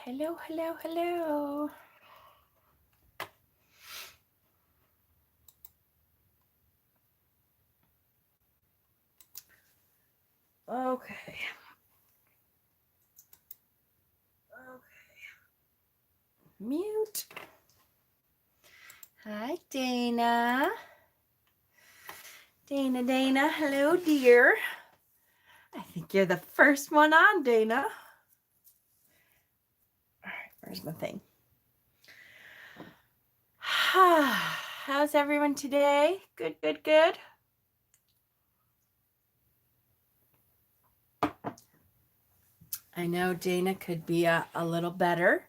Hello, hello, hello. Okay. Mute. Hi, Dana. Dana, hello, dear. I think you're the first one on, Dana. All right, where's my thing? How's everyone today? Good. I know Dana could be a little better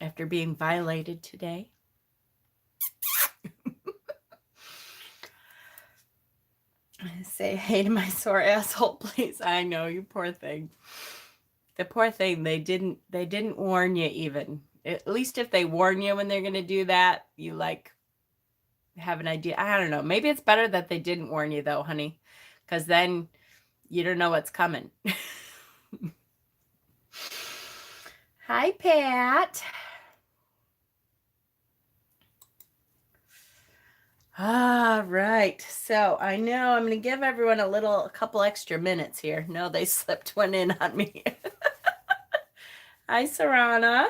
after being violated today. Say hey to my sore asshole, please. I know, you poor thing. The poor thing, they didn't warn you even. At least if they warn you when they're going to do that, you like have an idea. I don't know. Maybe it's better that they didn't warn you though, honey, because then you don't know what's coming. Hi, Pat. All right. So I know I'm going to give everyone a couple extra minutes here. No, they slipped one in on me. Hi, Sarana.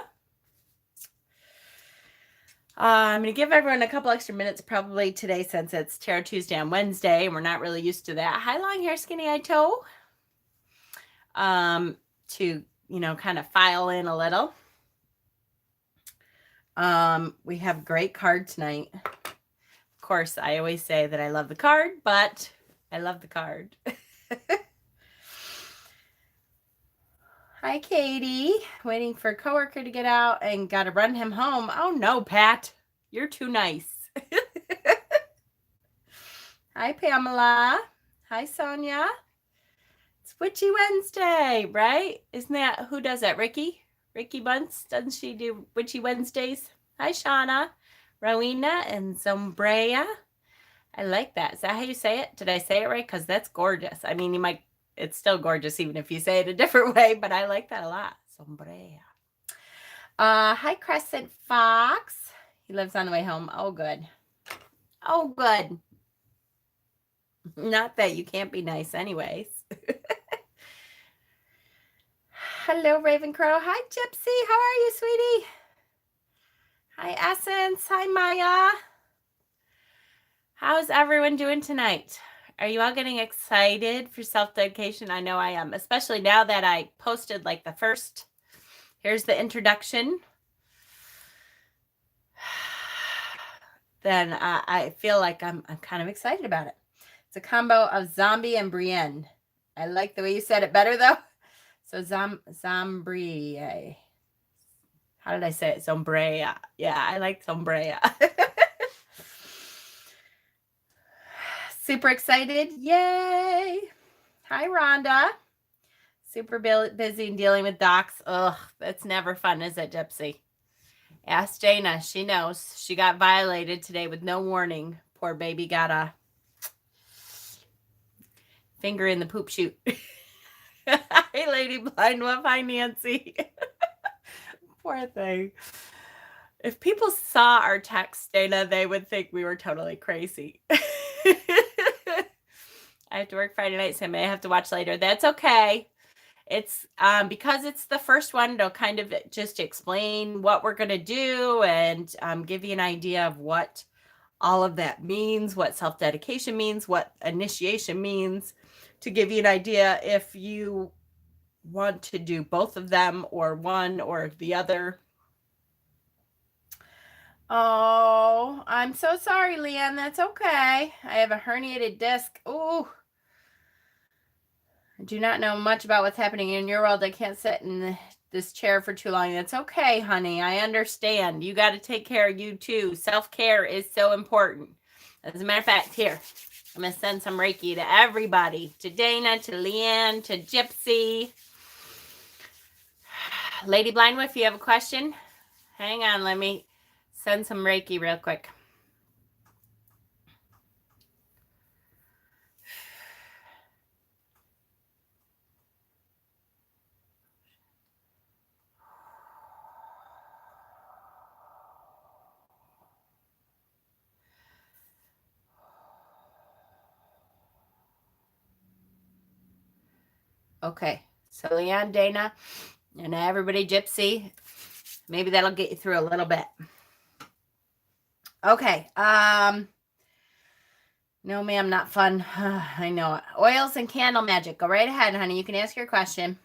I'm going to give everyone a couple extra minutes probably today since it's Tarot Tuesday on Wednesday and we're not really used to that. Hi, long hair, skinny eye toe. To, kind of file in a little. We have a great card tonight. Of course, I always say that I love the card, but I love the card. Hi, Katie. Waiting for a coworker to get out and got to run him home. Oh, no, Pat. You're too nice. Hi, Pamela. Hi, Sonia. It's Witchy Wednesday, right? Isn't that, who does that? Ricky Bunce? Doesn't she do Witchy Wednesdays? Hi, Shauna, Rowena, and Zombrea. I like that. Is that how you say it? Did I say it right? Because that's gorgeous. I mean, it's still gorgeous even if you say it a different way, but I like that a lot. Zombrea. Hi, Crescent Fox. He lives on the way home. Oh, good. Oh, good. Not that you can't be nice anyways. Hello, Raven Crow. Hi, Gypsy. How are you, sweetie? Hi, Essence. Hi, Maya. How's everyone doing tonight? Are you all getting excited for self-dedication? I know I am, especially now that I posted like the first. Here's the introduction. Then I feel like I'm kind of excited about it. It's a combo of zombie and Brienne. I like the way you said it better though. So Zombrie. How did I say it? Zombrea. Yeah, I like Zombrea. Super excited. Yay. Hi, Rhonda. Super busy and dealing with docs. Ugh, that's never fun, is it, Gypsy? Ask Dana. She knows. She got violated today with no warning. Poor baby got a finger in the poop chute. Hi, Lady Blind Wolf. Hi, Nancy. Poor thing. If people saw our text, Dana, they would think we were totally crazy. I have to work Friday night, so I may have to watch later. That's okay. It's because it's the first one, it'll kind of just explain what we're going to do and give you an idea of what all of that means, what self-dedication means, what initiation means, to give you an idea if you want to do both of them or one or the other. Oh, I'm so sorry, Leanne. That's okay. I have a herniated disc. Ooh. I do not know much about what's happening in your world. I can't sit in this chair for too long. That's okay, honey. I understand. You got to take care of you too. Self-care is so important. As a matter of fact, here, I'm going to send some Reiki to everybody. To Dana, to Leanne, to Gypsy. Lady Blindwood, if you have a question, hang on. Let me send some Reiki real quick. Okay. So Leanne, Dana, and everybody, Gypsy. Maybe that'll get you through a little bit. Okay. No, ma'am, not fun. I know it. Oils and candle magic. Go right ahead, honey. You can ask your question.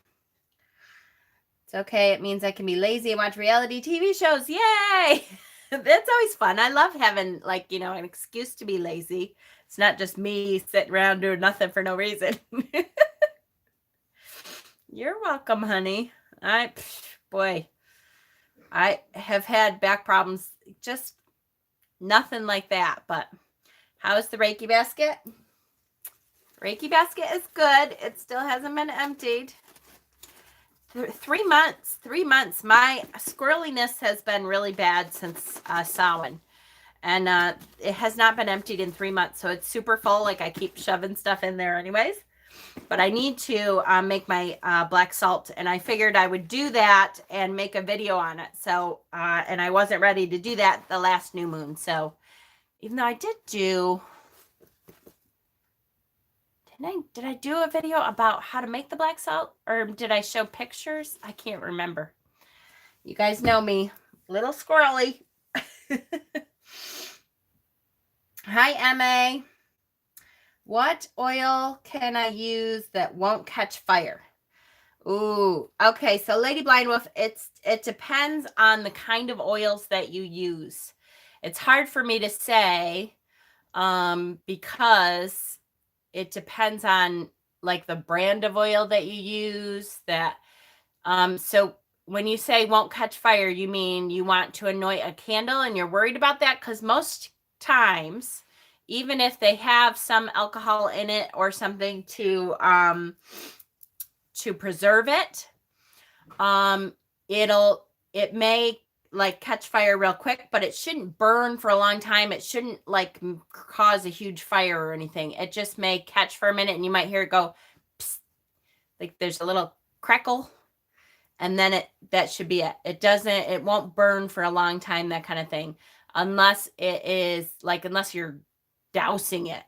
It's okay. It means I can be lazy and watch reality TV shows. Yay! That's always fun. I love having, like, an excuse to be lazy. It's not just me sitting around doing nothing for no reason. You're welcome, honey. Boy, I have had back problems, just nothing like that. But how's the Reiki basket? Reiki basket is good. It still hasn't been emptied. 3 months. 3 months. My squirreliness has been really bad since Samhain. And it has not been emptied in 3 months. So it's super full. Like, I keep shoving stuff in there anyways. But I need to make my black salt. And I figured I would do that and make a video on it. So, and I wasn't ready to do that the last new moon. So even though I did do... Did I do a video about how to make the black salt? Or did I show pictures? I can't remember. You guys know me. Little squirrely. Hi, Emma. What oil can I use that won't catch fire? Ooh, okay. So Lady Blind Wolf, it depends on the kind of oils that you use. It's hard for me to say because it depends on, like, the brand of oil that you use. So when you say won't catch fire, you mean you want to anoint a candle and you're worried about that? Because most times, even if they have some alcohol in it or something to preserve it, it may, like, catch fire real quick, but it shouldn't burn for a long time. It shouldn't, like, cause a huge fire or anything. It just may catch for a minute and you might hear it go psst, like there's a little crackle, and then that should be it. It won't burn for a long time, that kind of thing, unless unless you're dousing it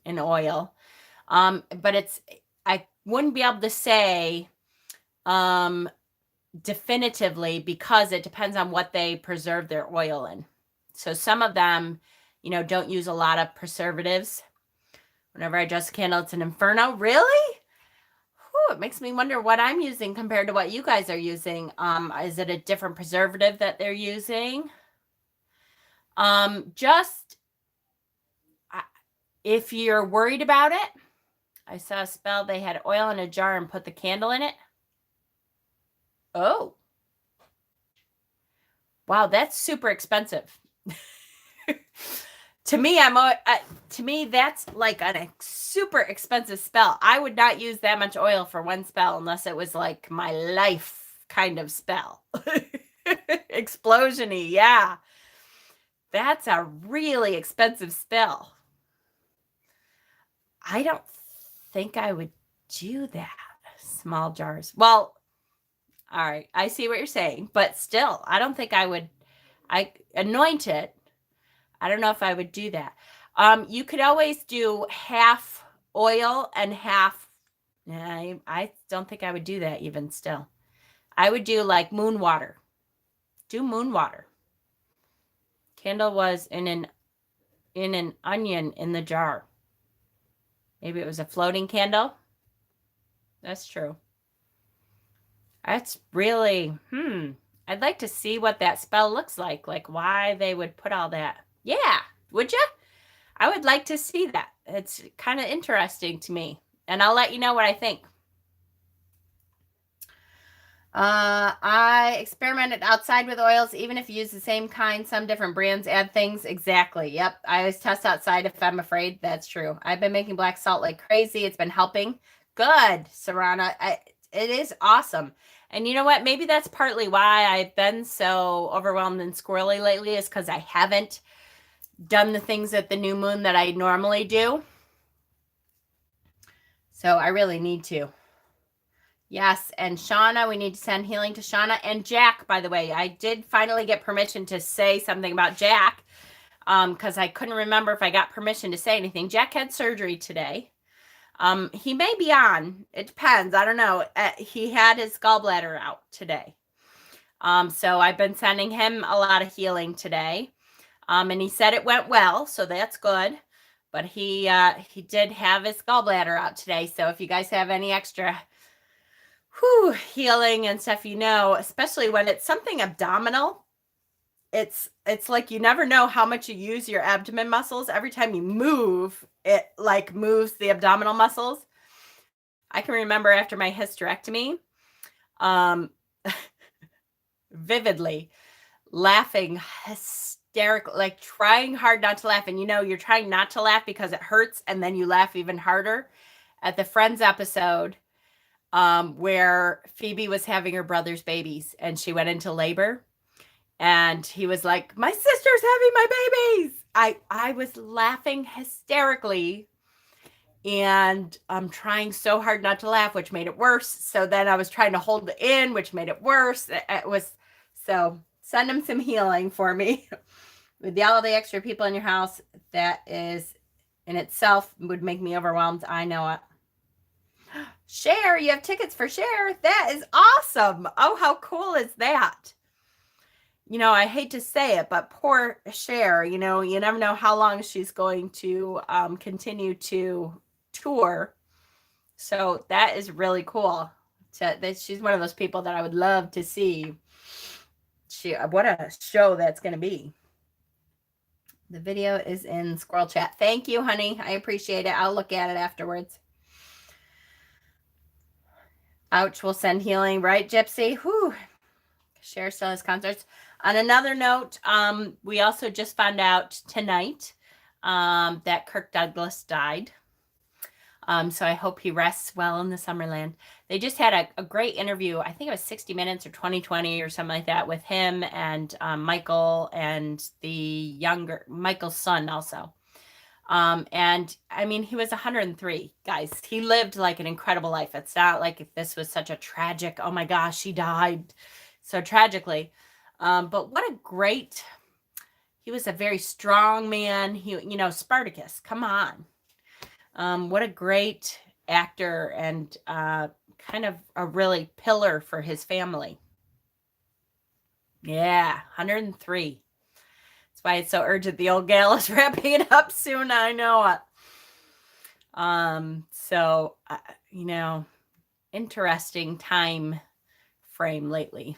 in oil. But I wouldn't be able to say definitively, because it depends on what they preserve their oil in. So some of them, don't use a lot of preservatives. Whenever I dress a candle, it's an inferno. Really? Whew, it makes me wonder what I'm using compared to what you guys are using. Is it a different preservative that they're using? If you're worried about it, I saw a spell they had oil in a jar and put the candle in it. Oh. Wow, that's super expensive. To me, that's like a super expensive spell. I would not use that much oil for one spell unless it was like my life kind of spell. Explosion-y, yeah. That's a really expensive spell. I don't think I would do that. Small jars. Well, all right, I see what you're saying, but still, I don't think I would. I anoint it. I don't know if I would do that. You could always do half oil and half. I don't think I would do that even still. I would do like moon water. Do moon water. Candle was in an onion in the jar. Maybe it was a floating candle. That's true. That's really, I'd like to see what that spell looks like why they would put all that. Yeah, would you? I would like to see that. It's kind of interesting to me. And I'll let you know what I think. I experimented outside with oils, even if you use the same kind, some different brands add things. Exactly. Yep. I always test outside if I'm afraid. That's true. I've been making black salt like crazy. It's been helping. Good, Sarana. It is awesome. And you know what? Maybe that's partly why I've been so overwhelmed and squirrely lately, is because I haven't done the things at the new moon that I normally do. So I really need to. Yes, and Shauna, we need to send healing to Shauna. And Jack, by the way, I did finally get permission to say something about Jack, because I couldn't remember if I got permission to say anything. Jack had surgery today. He may be on. It depends. I don't know. He had his gallbladder out today. So I've been sending him a lot of healing today. And he said it went well, so that's good. But he did have his gallbladder out today. So if you guys have any extra healing and stuff, especially when it's something abdominal, it's like you never know how much you use your abdomen muscles. Every time you move, it like moves the abdominal muscles. I can remember after my hysterectomy, vividly laughing hysterical, like trying hard not to laugh. And you're trying not to laugh because it hurts, and then you laugh even harder. At the Friends episode, where Phoebe was having her brother's babies and she went into labor, and he was like, "My sister's having my babies." I was laughing hysterically, and I'm trying so hard not to laugh, which made it worse. So then I was trying to hold it in, which made it worse. It was so. Send him some healing for me. With all the extra people in your house, that is in itself would make me overwhelmed. I know it. Cher, you have tickets for Cher. That is awesome. Oh, how cool is that? I hate to say it, but poor Cher, you never know how long she's going to continue to tour. So that is really cool. She's one of those people that I would love to see. What a show that's going to be. The video is in Squirrel Chat. Thank you, honey. I appreciate it. I'll look at it afterwards. Ouch, will send healing, right, Gypsy? Whew. Cher still has concerts. On another note, we also just found out tonight that Kirk Douglas died. So I hope he rests well in the Summerland. They just had a great interview. I think it was 60 Minutes or 2020 or something like that with him and Michael and Michael's son also. And I mean, he was 103, guys. He lived like an incredible life. It's not like if this was such a tragic, oh my gosh, he died so tragically. But he was a very strong man. Spartacus, come on. What a great actor, and kind of a really pillar for his family. Yeah, 103. That's why it's so urgent. The old gal is wrapping it up soon. I know it. So, interesting time frame lately.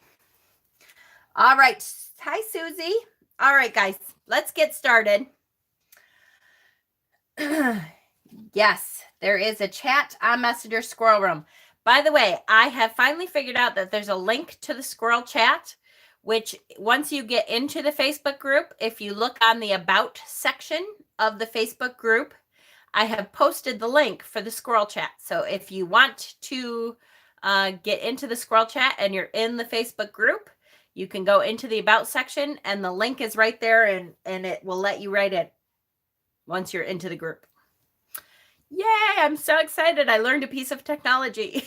All right. Hi, Susie. All right, guys, let's get started. Yes, there is a chat on Messenger Squirrel Room. By the way, I have finally figured out that there's a link to the Squirrel Chat, which once you get into the Facebook group, if you look on the About section of the Facebook group, I have posted the link for the Squirrel Chat. So if you want to get into the Squirrel Chat and you're in the Facebook group, you can go into the About section, and the link is right there, and it will let you write it once you're into the group. Yay, I'm so excited. I learned a piece of technology.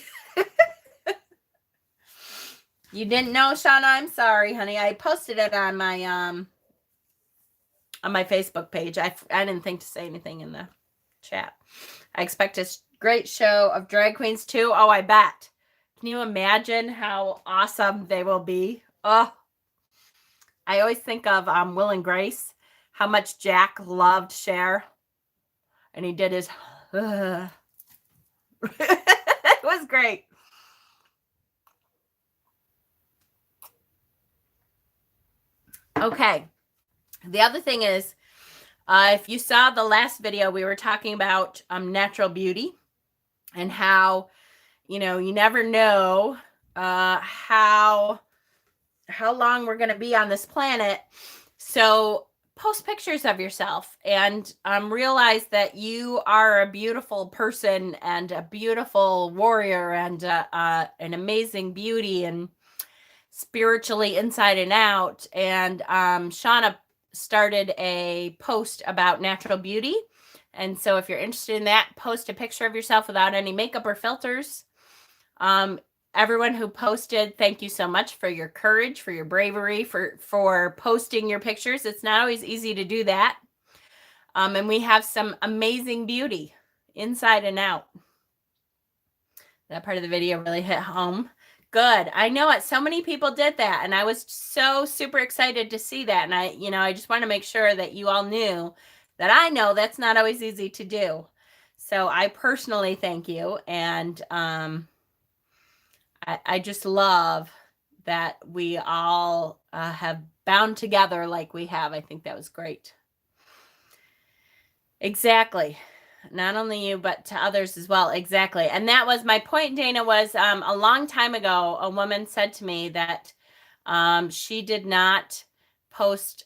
You didn't know, Shauna? I'm sorry, honey. I posted it on my Facebook page. I didn't think to say anything in the chat. I expect a great show of drag queens too. Oh, I bet. Can you imagine how awesome they will be? Oh, I always think of Will and Grace, how much Jack loved Cher, and he did his it was great. Okay. The other thing is, if you saw the last video, we were talking about natural beauty and how, you never know how long we're going to be on this planet. So post pictures of yourself and realize that you are a beautiful person and a beautiful warrior and an amazing beauty and spiritually inside and out. And Shauna started a post about natural beauty. And so if you're interested in that, post a picture of yourself without any makeup or filters. Everyone who posted, thank you so much for your courage, for your bravery, for posting your pictures. It's not always easy to do that. And we have some amazing beauty inside and out. That part of the video really hit home. Good. I know it. So many people did that. And I was so super excited to see that. And I just want to make sure that you all knew that I know that's not always easy to do. So I personally thank you. And I just love that we all have bound together like we have. I think that was great. Exactly. Not only you, but to others as well. Exactly. And that was my point, Dana, was a long time ago, a woman said to me that she did not post,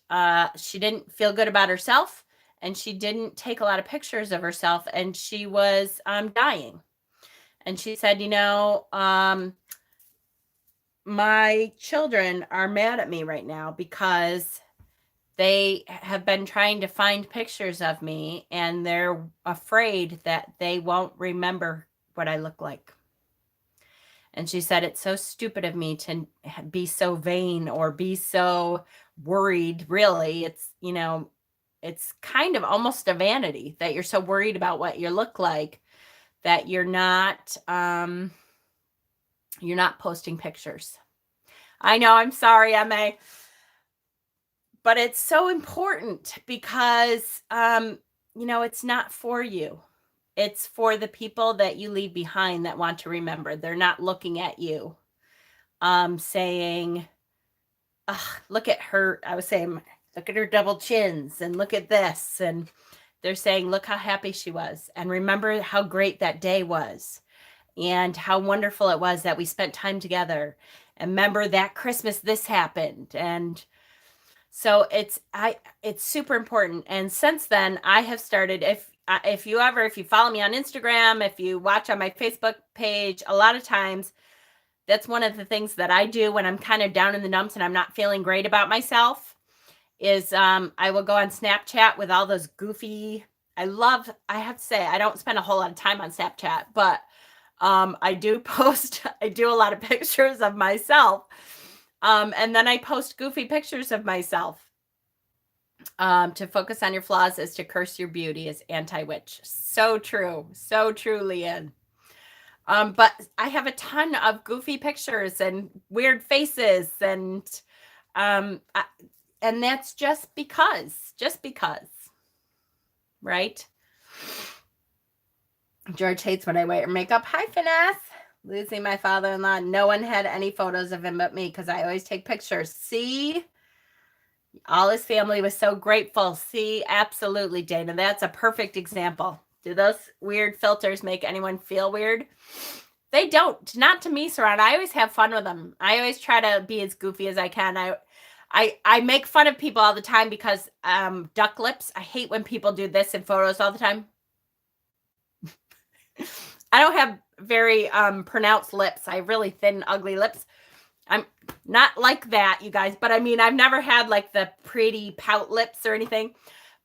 she didn't feel good about herself, and she didn't take a lot of pictures of herself, and she was dying. And she said, my children are mad at me right now because they have been trying to find pictures of me, and they're afraid that they won't remember what I look like. And she said, it's so stupid of me to be so vain or be so worried. Really, it's kind of almost a vanity that you're so worried about what you look like that you're not posting pictures. I know, I'm sorry, Emma. But it's so important because, it's not for you. It's for the people that you leave behind that want to remember. They're not looking at you saying, look at her. I was saying, look at her double chins and look at this. And they're saying, look how happy she was. And remember how great that day was and how wonderful it was that we spent time together. And remember that Christmas, this happened. And so it's super important. And since then, I have started, if you follow me on Instagram, if you watch on my Facebook page, a lot of times that's one of the things that I do when I'm kind of down in the dumps and I'm not feeling great about myself is I will go on Snapchat with all those goofy, I have to say, I don't spend a whole lot of time on Snapchat, but I do a lot of pictures of myself. And then I post goofy pictures of myself. To focus on your flaws is to curse your beauty is anti-witch. So true. So true, Leanne. But I have a ton of goofy pictures and weird faces and that's just because, right? George hates when I wear makeup. Hi, Finesse. Losing my father-in-law. No one had any photos of him but me because I always take pictures. See? All his family was so grateful. See? Absolutely, Dana. That's a perfect example. Do those weird filters make anyone feel weird? They don't. Not to me, Saran. I always have fun with them. I always try to be as goofy as I can. I make fun of people all the time because duck lips. I hate when people do this in photos all the time. I don't have very pronounced lips. I have really thin, ugly lips. I'm not like that, you guys. But I mean, I've never had like the pretty pout lips or anything.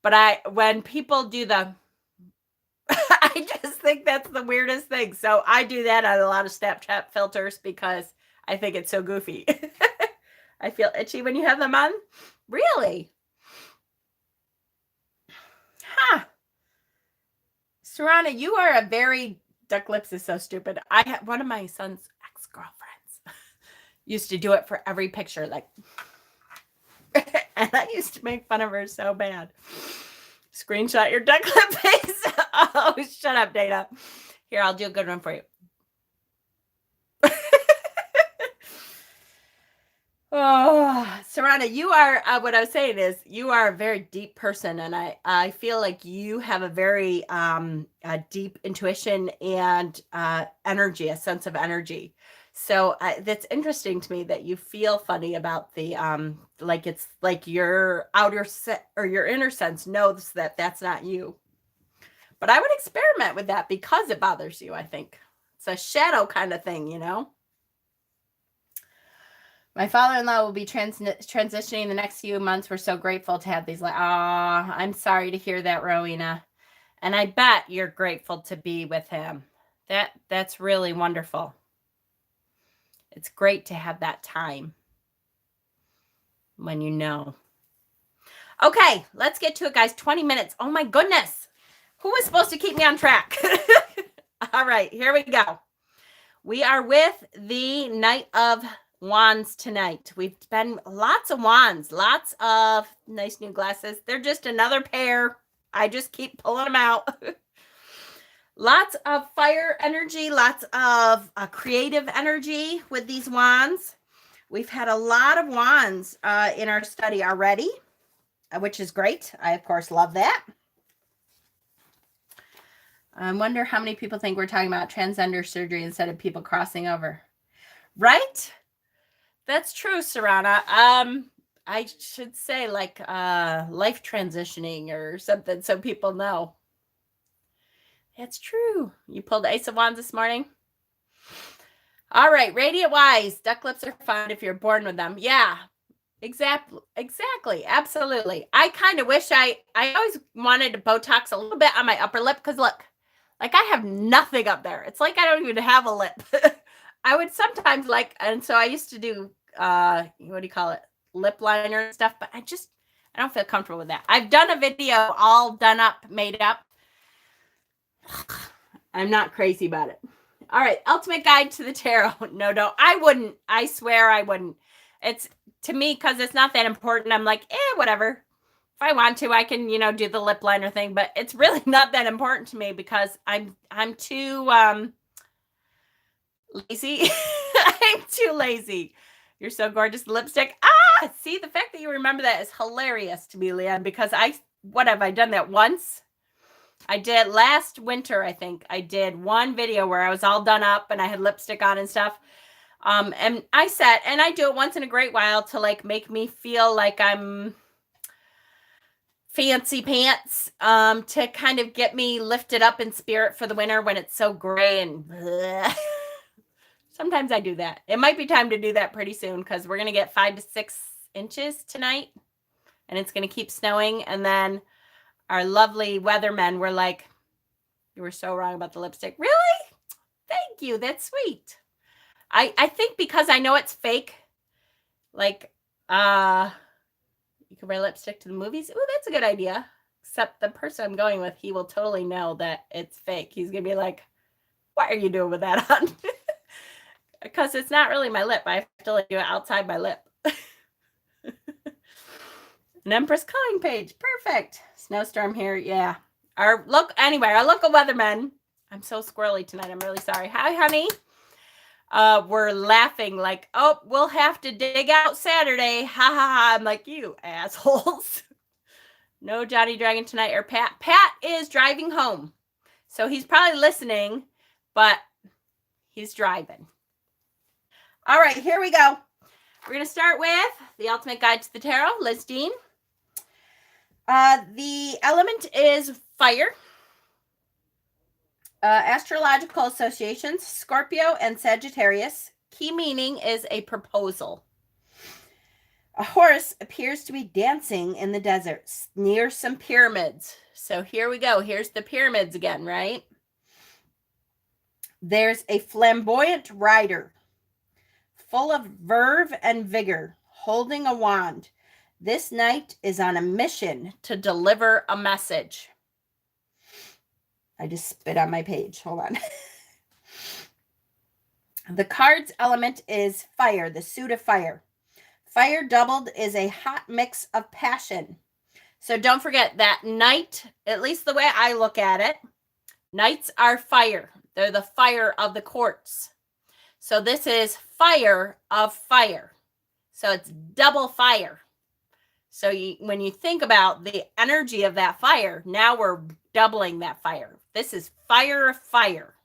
But when people do the, I just think that's the weirdest thing. So I do that on a lot of Snapchat filters because I think it's so goofy. I feel itchy when you have them on. Really? Huh. Sarana, you are a very, duck lips is so stupid. I had one of my son's ex-girlfriends used to do it for every picture, like, and I used to make fun of her so bad. Screenshot your duck lip face. Oh, shut up, Dana. Here, I'll do a good one for you. Oh, Sarana, you are, what I was saying is you are a very deep person. And I feel like you have a very deep intuition and energy, a sense of energy. So that's interesting to me that you feel funny about the, like it's like your outer or your inner sense knows that that's not you. But I would experiment with that because it bothers you, I think. It's a shadow kind of thing, you know? My father-in-law will be transitioning the next few months. We're so grateful to have these. I'm sorry to hear that, Rowena. And I bet you're grateful to be with him. That's really wonderful. It's great to have that time when you know. Okay, let's get to it, guys. 20 minutes. Oh, my goodness. Who was supposed to keep me on track? All right, here we go. We are with the Knight of Wands tonight. We've been lots of wands, lots of nice new glasses. They're just another pair. I just keep pulling them out. Lots of fire energy, lots of creative energy with these wands. We've had a lot of wands in our study already, which is great. I, of course, love that. I wonder how many people think we're talking about transgender surgery instead of people crossing over. Right? That's true, Sarana. I should say like life transitioning or something so people know. That's true. You pulled the Ace of Wands this morning? All right, Radiant Wise. Duck lips are fun if you're born with them. Yeah, exactly. Absolutely. I kind of wish I always wanted to Botox a little bit on my upper lip because look, like I have nothing up there. It's like I don't even have a lip. I would sometimes like, and so I used to do, what do you call it? Lip liner and stuff, but I don't feel comfortable with that. I've done a video all done up, made up. I'm not crazy about it. All right. Ultimate Guide to the Tarot. No, I wouldn't. I swear I wouldn't. It's to me, because it's not that important. I'm like, whatever. If I want to, I can, do the lip liner thing, but it's really not that important to me because I'm too lazy. I'm too lazy. You're so gorgeous. Lipstick. See, the fact that you remember that is hilarious to me, Leanne, because what have I done that once? I did last winter, I think. I did one video where I was all done up and I had lipstick on and stuff. And I said, and I do it once in a great while to like make me feel like I'm fancy pants, to kind of get me lifted up in spirit for the winter when it's so gray and bleh. Sometimes I do that. It might be time to do that pretty soon because we're going to get 5 to 6 inches tonight and it's going to keep snowing. And then our lovely weathermen were like, you were so wrong about the lipstick. Really? Thank you. That's sweet. I think because I know it's fake, like, you can wear lipstick to the movies. Ooh, that's a good idea. Except the person I'm going with, he will totally know that it's fake. He's going to be like, what are you doing with that on? Because it's not really my lip. I have to like, do it outside my lip. An Empress calling page. Perfect. Snowstorm here. Yeah. Our local weathermen. I'm so squirrely tonight. I'm really sorry. Hi, honey. We're laughing like, oh, we'll have to dig out Saturday. Ha ha ha. I'm like, you assholes. No Johnny Dragon tonight or Pat. Pat is driving home. So he's probably listening, but he's driving. All right, here we go. We're going to start with the Ultimate Guide to the Tarot, Liz Dean. The element is fire. Astrological associations, Scorpio and Sagittarius. Key meaning is a proposal. A horse appears to be dancing in the desert near some pyramids. So here we go. Here's the pyramids again, right? There's a flamboyant rider, full of verve and vigor, holding a wand. This knight is on a mission to deliver a message. I just spit on my page. Hold on. The card's element is fire, the suit of fire. Fire doubled is a hot mix of passion. So don't forget that knight, at least the way I look at it, knights are fire. They're the fire of the courts. So this is fire of fire. So it's double fire. So when you think about the energy of that fire, now we're doubling that fire. This is fire of fire.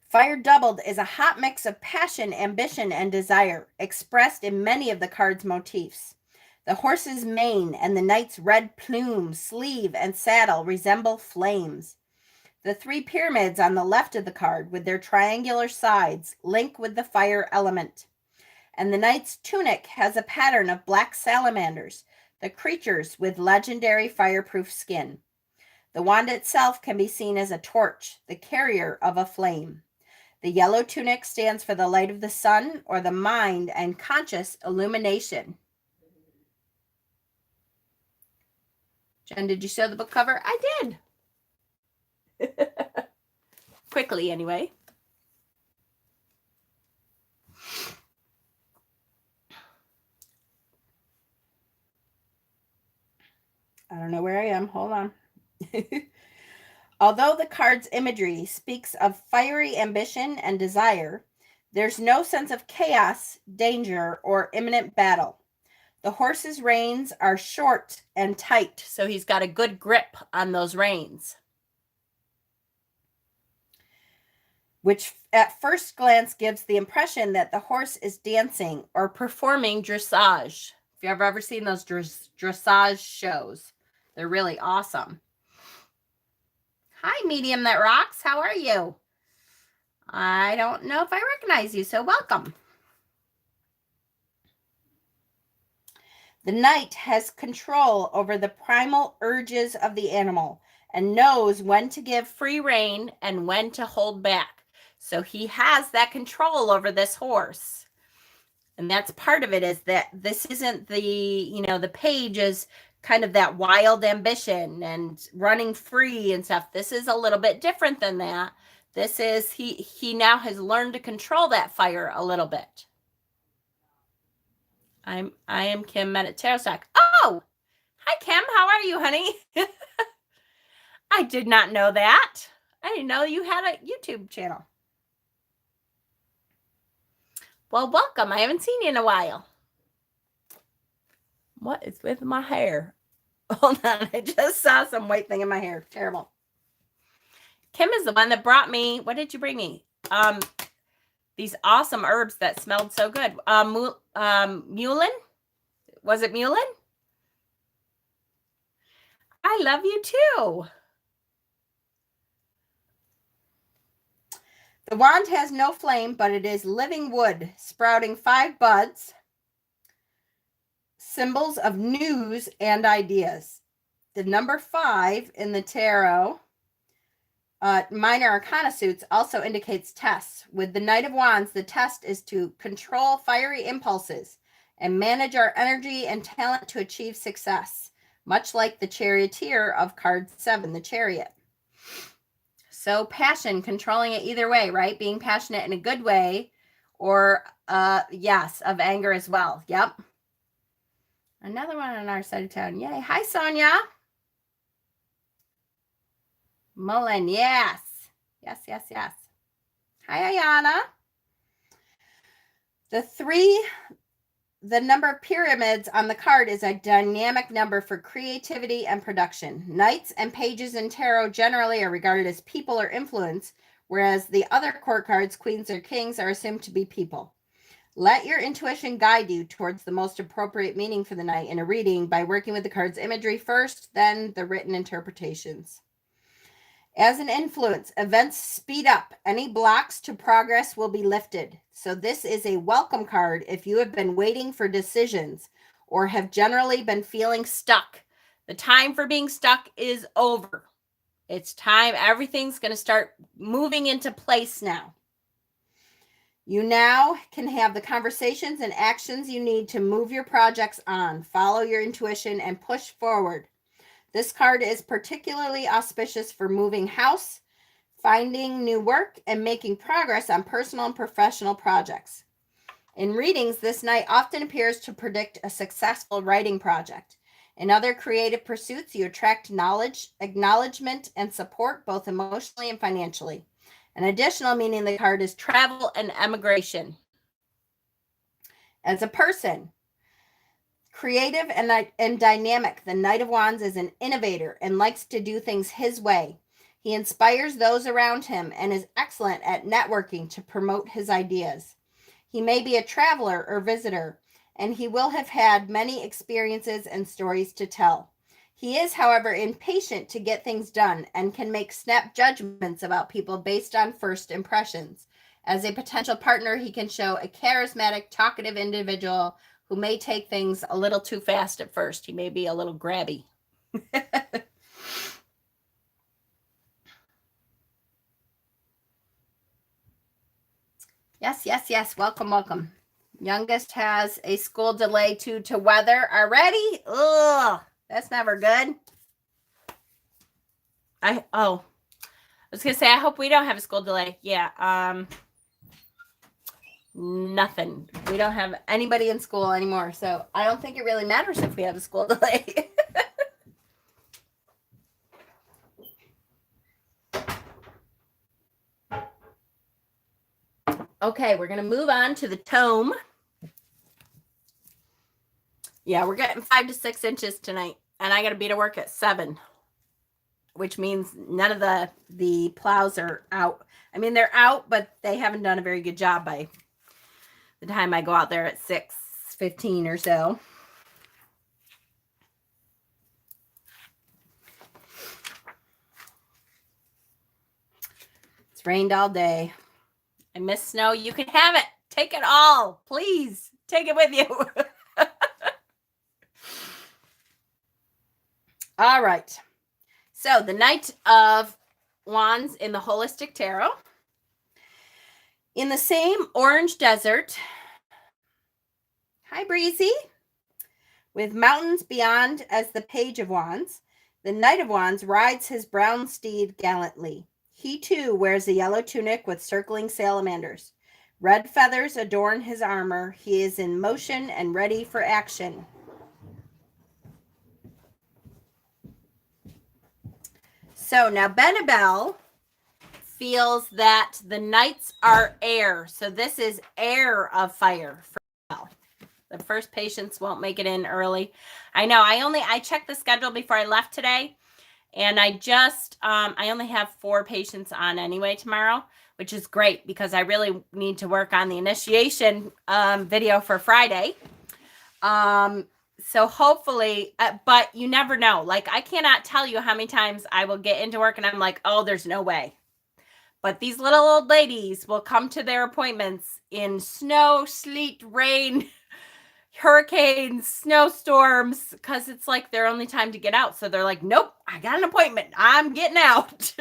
Fire doubled is a hot mix of passion, ambition, and desire, expressed in many of the card's motifs. The horse's mane and the knight's red plume, sleeve, and saddle resemble flames. The 3 pyramids on the left of the card, with their triangular sides, link with the fire element. And the knight's tunic has a pattern of black salamanders, the creatures with legendary fireproof skin. The wand itself can be seen as a torch, the carrier of a flame. The yellow tunic stands for the light of the sun or the mind and conscious illumination. Jen, did you show the book cover? I did. quickly anyway. I don't know where I am. Hold on. Although the card's imagery speaks of fiery ambition and desire, there's no sense of chaos, danger, or imminent battle. The horse's reins are short and tight, so he's got a good grip on those reins, which at first glance gives the impression that the horse is dancing or performing dressage. If you've ever seen those dressage shows, they're really awesome. Hi, Medium That Rocks. How are you? I don't know if I recognize you, so welcome. The knight has control over the primal urges of the animal and knows when to give free rein and when to hold back. So he has that control over this horse. And that's part of it, is that this isn't the page is kind of that wild ambition and running free and stuff. This is a little bit different than that. This is, he now has learned to control that fire a little bit. I am Kim Meditarostock. Oh, hi Kim, how are you, honey? I did not know that. I didn't know you had a YouTube channel. Well, welcome. I haven't seen you in a while. What is with my hair? Hold on, I just saw some white thing in my hair. Terrible. Kim is the one that brought me, what did you bring me? These awesome herbs that smelled so good. Mullein? Was it mullein? I love you too. The wand has no flame, but it is living wood, sprouting 5 buds, symbols of news and ideas. The number 5 in the tarot minor arcana suits also indicates tests. With the Knight of Wands, the test is to control fiery impulses and manage our energy and talent to achieve success, much like the Charioteer of card 7, the Chariot. So passion, controlling it either way, right? Being passionate in a good way, or yes, of anger as well. Yep. Another one on our side of town. Yay. Hi, Sonia. Mullein, yes. Yes, yes, yes. Hi, Ayana. The number pyramids on the card is a dynamic number for creativity and production. Knights and pages in tarot generally are regarded as people or influence, whereas the other court cards, queens or kings, are assumed to be people. Let your intuition guide you towards the most appropriate meaning for the night in a reading by working with the card's imagery first, then the written interpretations. As an influence, events speed up. Any blocks to progress will be lifted. So this is a welcome card if you have been waiting for decisions or have generally been feeling stuck. The time for being stuck is over. It's time. Everything's going to start moving into place now. You now can have the conversations and actions you need to move your projects on. Follow your intuition and push forward. This card is particularly auspicious for moving house, finding new work, and making progress on personal and professional projects. In readings, this knight often appears to predict a successful writing project. In other creative pursuits, you attract knowledge, acknowledgement, and support both emotionally and financially. An additional meaning of the card is travel and emigration. As a person, creative and dynamic, the Knight of Wands is an innovator and likes to do things his way. He inspires those around him and is excellent at networking to promote his ideas. He may be a traveler or visitor, and he will have had many experiences and stories to tell. He is, however, impatient to get things done and can make snap judgments about people based on first impressions. As a potential partner, he can show a charismatic, talkative individual who may take things a little too fast at first. He may be a little grabby. Yes, yes, yes. Welcome, welcome. Youngest has a school delay due to weather already. Ugh, that's never good. was going to say, I hope we don't have a school delay. Yeah. Nothing. We don't have anybody in school anymore. So I don't think it really matters if we have a school delay. Okay, we're going to move on to the tome. Yeah, we're getting 5 to 6 inches tonight. And I got to be to work at 7, which means none of the plows are out. I mean, they're out, but they haven't done a very good job by the time I go out there at 6:15 or so. It's rained all day. I miss snow. You can have it. Take it all. Please take it with you. All right. So the Knight of Wands in the Holistic Tarot. In the same orange desert. Hi, Breezy. With mountains beyond as the Page of Wands, the Knight of Wands rides his brown steed gallantly. He too wears a yellow tunic with circling salamanders. Red feathers adorn his armor. He is in motion and ready for action. So now Benabel feels that the knights are air. So this is air of fire for Bell. The first patients won't make it in early. I know. I checked the schedule before I left today. And I only have 4 patients on anyway tomorrow, which is great because I really need to work on the initiation video for Friday. So hopefully, but you never know. Like, I cannot tell you how many times I will get into work and I'm like, oh, there's no way. But these little old ladies will come to their appointments in snow, sleet, rain, hurricanes, snowstorms, because it's like their only time to get out. So they're like, nope, I got an appointment. I'm getting out.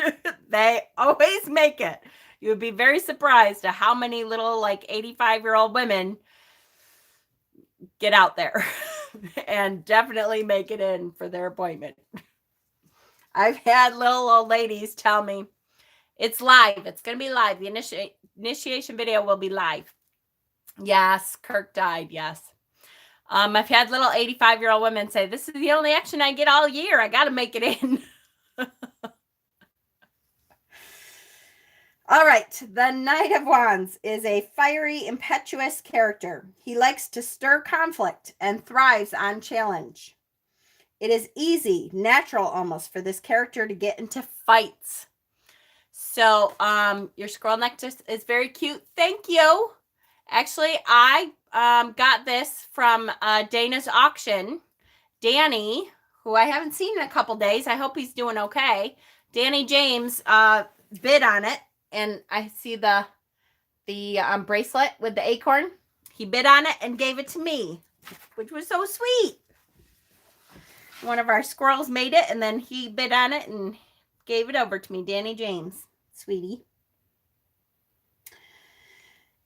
They always make it. You would be very surprised at how many little like 85-year-old women get out there and definitely make it in for their appointment. I've had little old ladies tell me it's live. It's going to be live. The initiation video will be live. Yes, Kirk died. Yes. I've had little 85-year-old women say, this is the only action I get all year. I got to make it in. All right. The Knight of Wands is a fiery, impetuous character. He likes to stir conflict and thrives on challenge. It is easy, natural almost, for this character to get into fights. So your squirrel necklace is very cute. Thank you. Actually, I got this from Dana's auction. Danny, who I haven't seen in a couple days. I hope he's doing okay. Danny James bid on it. And I see the bracelet with the acorn. He bid on it and gave it to me, which was so sweet. One of our squirrels made it, and then he bid on it and gave it over to me. Danny James, sweetie.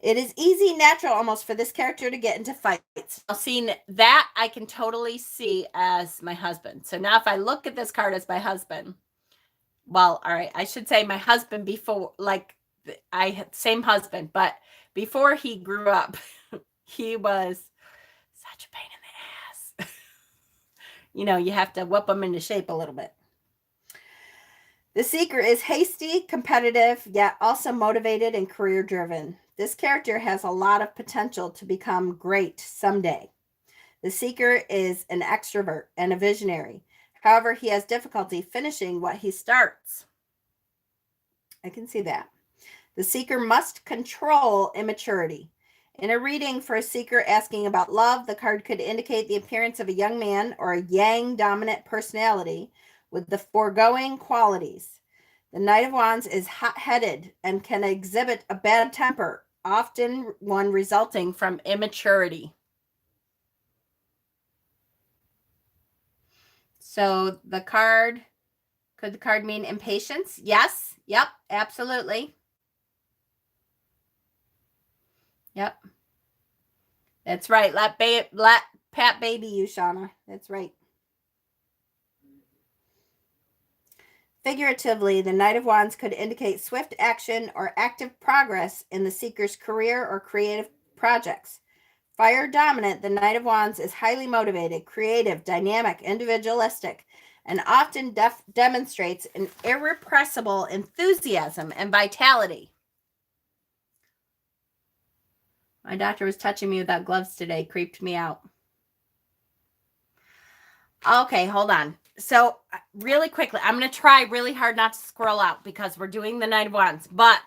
It is easy, natural almost for this character to get into fights. Now, seeing that, I can totally see as my husband. So now if I look at this card as my husband, well, all right, I should say my husband before, like I had same husband, but before he grew up, he was such a pain in the ass. You know, you have to whip him into shape a little bit. The Seeker is hasty, competitive, yet also motivated and career-driven. This character has a lot of potential to become great someday. The Seeker is an extrovert and a visionary. However, he has difficulty finishing what he starts. I can see that. The Seeker must control immaturity. In a reading for a Seeker asking about love, the card could indicate the appearance of a young man or a yang dominant personality with the foregoing qualities. The Knight of Wands is hot-headed and can exhibit a bad temper, often one resulting from immaturity. So the card, could the card mean impatience? Yes. Yep. Absolutely. Yep. That's right. Let Pat baby you, Shauna. That's right. Figuratively, the Knight of Wands could indicate swift action or active progress in the seeker's career or creative projects. Fire dominant, the Knight of Wands is highly motivated, creative, dynamic, individualistic, and often demonstrates an irrepressible enthusiasm and vitality. My doctor was touching me without gloves today. Creeped me out. Okay, hold on. So really quickly, I'm going to try really hard not to scroll out because we're doing the Knight of Wands. But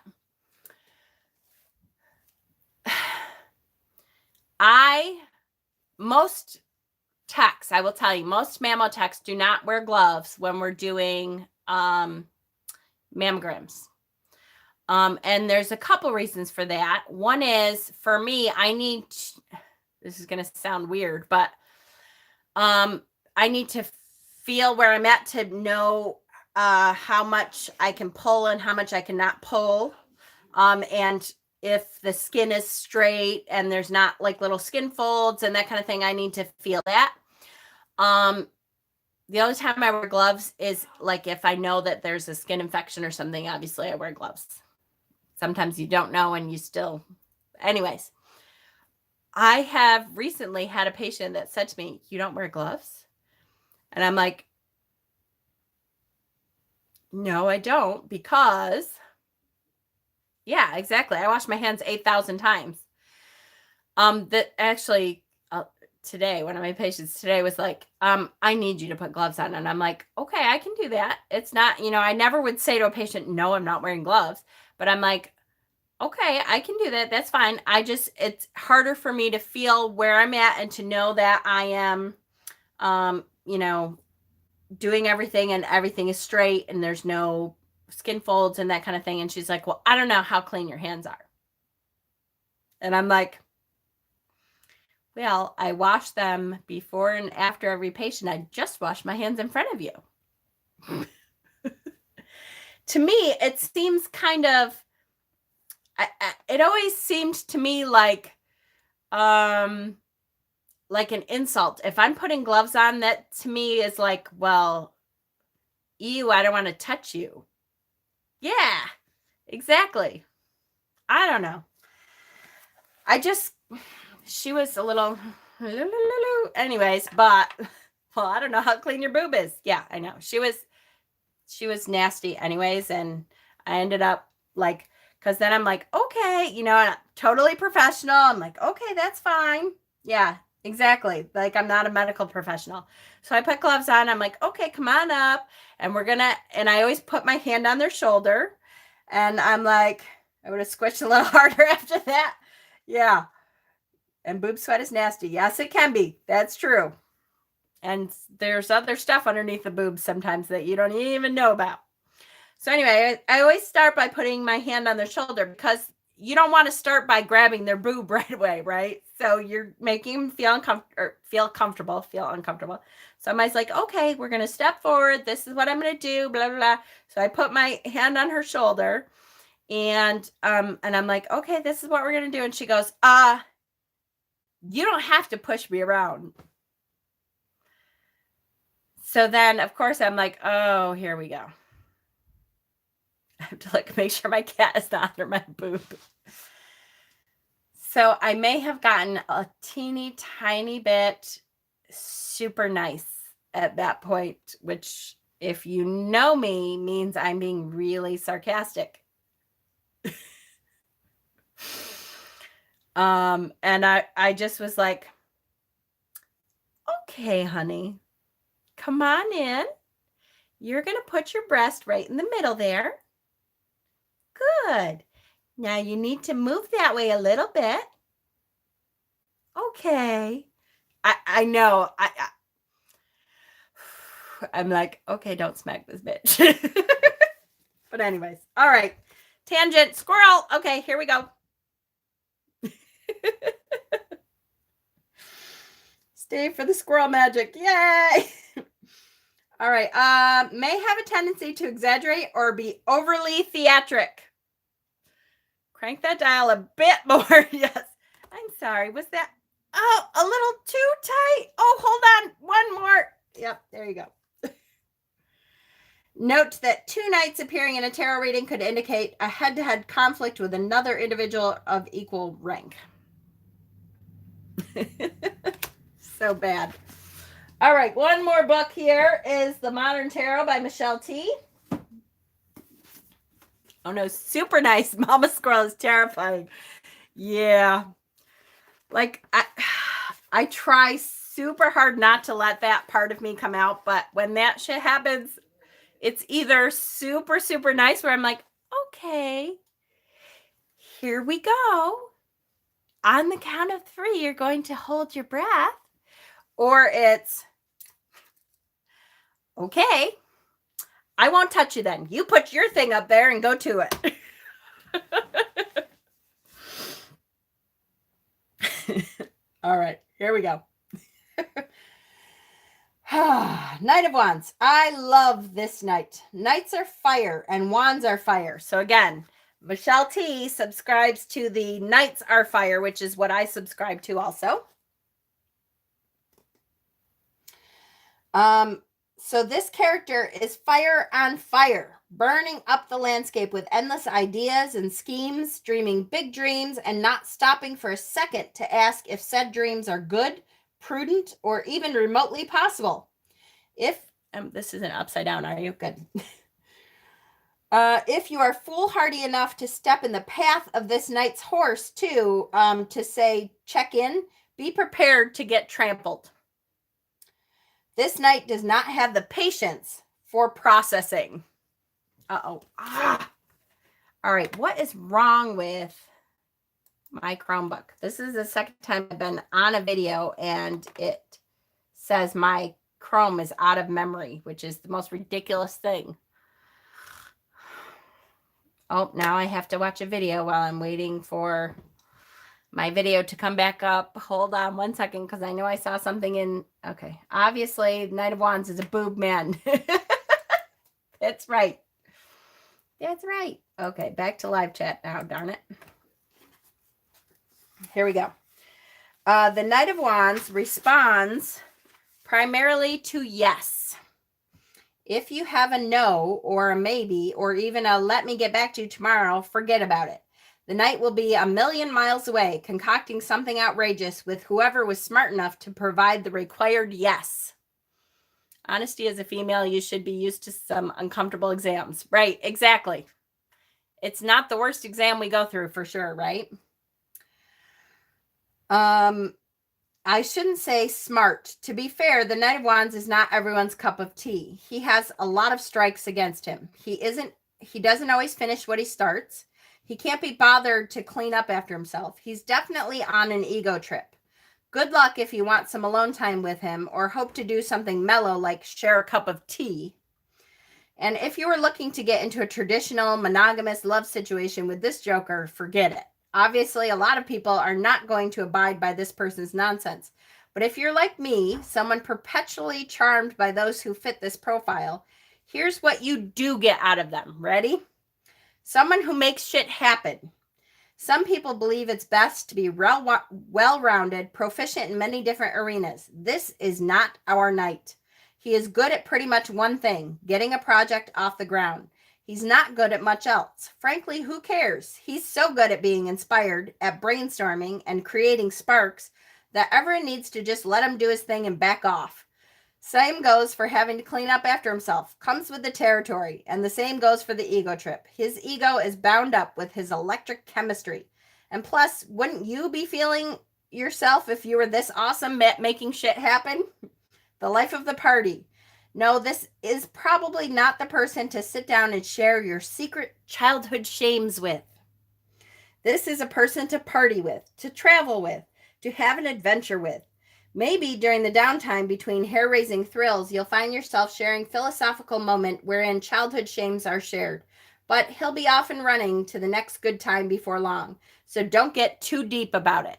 most techs, I will tell you, most mammo techs do not wear gloves when we're doing mammograms. And there's a couple reasons for that. One is, for me, this is going to sound weird, but I need to feel where I'm at to know how much I can pull and how much I cannot pull. And if the skin is straight and there's not like little skin folds and that kind of thing, I need to feel that. The only time I wear gloves is like if I know that there's a skin infection or something. Obviously, I wear gloves. Sometimes you don't know and you still... Anyways, I have recently had a patient that said to me, "You don't wear gloves?" And I'm like, "No, I don't, because..." Yeah, exactly. I wash my hands 8,000 times. That actually, today, one of my patients today was like, "I need you to put gloves on." And I'm like, "Okay, I can do that." It's not, I never would say to a patient, "No, I'm not wearing gloves." But I'm like, "Okay, I can do that. That's fine." It's harder for me to feel where I'm at and to know that I am, doing everything and everything is straight and there's no skin folds and that kind of thing. And she's like, "Well, I don't know how clean your hands are." And I'm like, "Well, I wash them before and after every patient. I just wash my hands in front of you." To me, it seems kind of, it always seemed to me like an insult. If I'm putting gloves on, that to me is like, well, ew, I don't want to touch you. Yeah, exactly. I don't know. She was a little, anyways, but, well, I don't know how clean your boob is. Yeah, I know. She was nasty anyways. And I ended up like, because then I'm like, okay, totally professional. I'm like, okay, that's fine. Yeah, exactly. Like, I'm not a medical professional. So I put gloves on. I'm like, okay, come on up. And and I always put my hand on their shoulder. And I'm like, I would have squished a little harder after that. Yeah. And boob sweat is nasty. Yes, it can be. That's true. And there's other stuff underneath the boobs sometimes that you don't even know about. So anyway, I always start by putting my hand on their shoulder because you don't want to start by grabbing their boob right away, right? So you're making them feel uncomfortable. So I'm always like, okay, we're going to step forward. This is what I'm going to do, blah, blah, blah. So I put my hand on her shoulder and I'm like, okay, this is what we're going to do. And she goes, you don't have to push me around. So then, of course, I'm like, oh, here we go. I have to make sure my cat is not under my boob. So I may have gotten a teeny tiny bit super nice at that point, which, if you know me, means I'm being really sarcastic. And I just was like, okay, honey, come on in. You're going to put your breast right in the middle there. Good. Now you need to move that way a little bit. Okay. I know. I'm like, okay, don't smack this bitch. But anyways, all right. Tangent, squirrel. Okay, here we go. Stay for the squirrel magic. Yay. All right. May have a tendency to exaggerate or be overly theatric. Crank that dial a bit more. Yes. I'm sorry. Was that... Oh, a little too tight. Oh, hold on. One more. Yep, there you go. Note that 2 knights appearing in a tarot reading could indicate a head-to-head conflict with another individual of equal rank. So bad. All right, one more book here is The Modern Tarot by Michelle T. Oh no, super nice. Mama Squirrel is terrifying. Yeah. Like, I try super hard not to let that part of me come out, but when that shit happens, it's either super, super nice where I'm like, okay, here we go. On the count of 3, you're going to hold your breath. Or it's, okay, I won't touch you then. You put your thing up there and go to it. All right, here we go. Knight of Wands. I love this knight. Knights are fire and wands are fire. So again, Michelle T subscribes to the Knights are fire, which is what I subscribe to also. So this character is fire on fire, burning up the landscape with endless ideas and schemes, dreaming big dreams, and not stopping for a second to ask if said dreams are good, prudent, or even remotely possible. If this isn't upside down, are you? Good. If you are foolhardy enough to step in the path of this knight's horse too, to say, check in, be prepared to get trampled. This knight does not have the patience for processing. Uh-oh. All right, what is wrong with my Chromebook? This is the second time I've been on a video and it says my Chrome is out of memory, which is the most ridiculous thing. Oh, now I have to watch a video while I'm waiting for my video to come back up. Hold on one second, because I know I saw something in. Okay, obviously, Knight of Wands is a boob man. That's right. That's right. Okay, back to live chat now, darn it. Here we go. The Knight of Wands responds primarily to yes. If you have a no or a maybe or even a let me get back to you tomorrow, forget about it. The knight will be a million miles away, concocting something outrageous with whoever was smart enough to provide the required yes. Honesty as a female, you should be used to some uncomfortable exams. Right, exactly. It's not the worst exam we go through for sure, right? I shouldn't say smart. To be fair, the Knight of Wands is not everyone's cup of tea. He has a lot of strikes against him. He doesn't always finish what he starts. He can't be bothered to clean up after himself. He's definitely on an ego trip. Good luck if you want some alone time with him or hope to do something mellow like share a cup of tea. And if you were looking to get into a traditional monogamous love situation with this joker, forget it. Obviously, a lot of people are not going to abide by this person's nonsense. But if you're like me, someone perpetually charmed by those who fit this profile, here's what you do get out of them. Ready? Someone who makes shit happen. Some people believe it's best to be well-rounded, proficient in many different arenas. This is not our knight. He is good at pretty much one thing, getting a project off the ground. He's not good at much else. Frankly, who cares? He's so good at being inspired, at brainstorming and creating sparks that everyone needs to just let him do his thing and back off. Same goes for having to clean up after himself. Comes with the territory. And the same goes for the ego trip. His ego is bound up with his electric chemistry. And plus, wouldn't you be feeling yourself if you were this awesome at making shit happen? The life of the party. No, this is probably not the person to sit down and share your secret childhood shames with. This is a person to party with, to travel with, to have an adventure with. Maybe during the downtime between hair-raising thrills, you'll find yourself sharing philosophical moment wherein childhood shames are shared. But he'll be off and running to the next good time before long. So don't get too deep about it.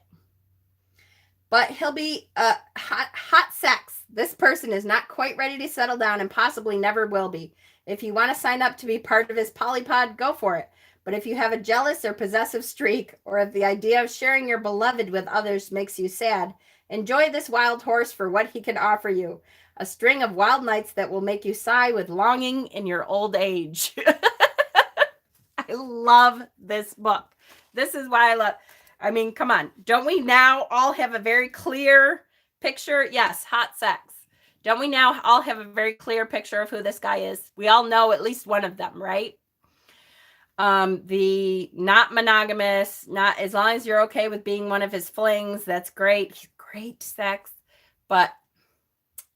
But he'll be hot sex. This person is not quite ready to settle down and possibly never will be. If you want to sign up to be part of his polypod, go for it. But if you have a jealous or possessive streak, or if the idea of sharing your beloved with others makes you sad, enjoy this wild horse for what he can offer you. a string of wild nights that will make you sigh with longing in your old age. I love this book. This is why I mean, come on. Don't we now all have a very clear picture? Yes, hot sex. Don't we now all have a very clear picture of who this guy is? We all know at least one of them, right? The not monogamous, not as long as you're okay with being one of his flings, that's great. He's great sex, but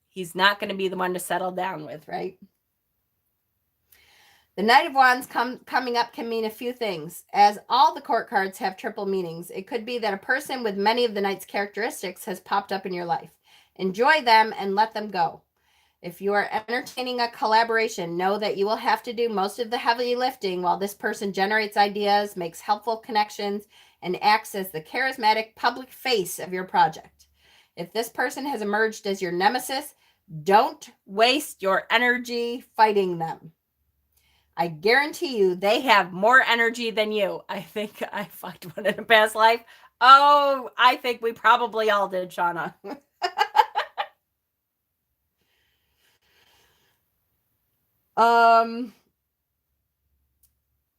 he's not going to be the one to settle down with, right? The Knight of Wands coming up can mean a few things. As all the court cards have triple meanings, it could be that a person with many of the Knight's characteristics has popped up in your life. Enjoy them and let them go. If you are entertaining a collaboration, know that you will have to do most of the heavy lifting while this person generates ideas, makes helpful connections, and acts as the charismatic public face of your project. If this person has emerged as your nemesis, don't waste your energy fighting them. I guarantee you they have more energy than you. I think I fucked one in a past life. Oh, I think we probably all did, Shauna.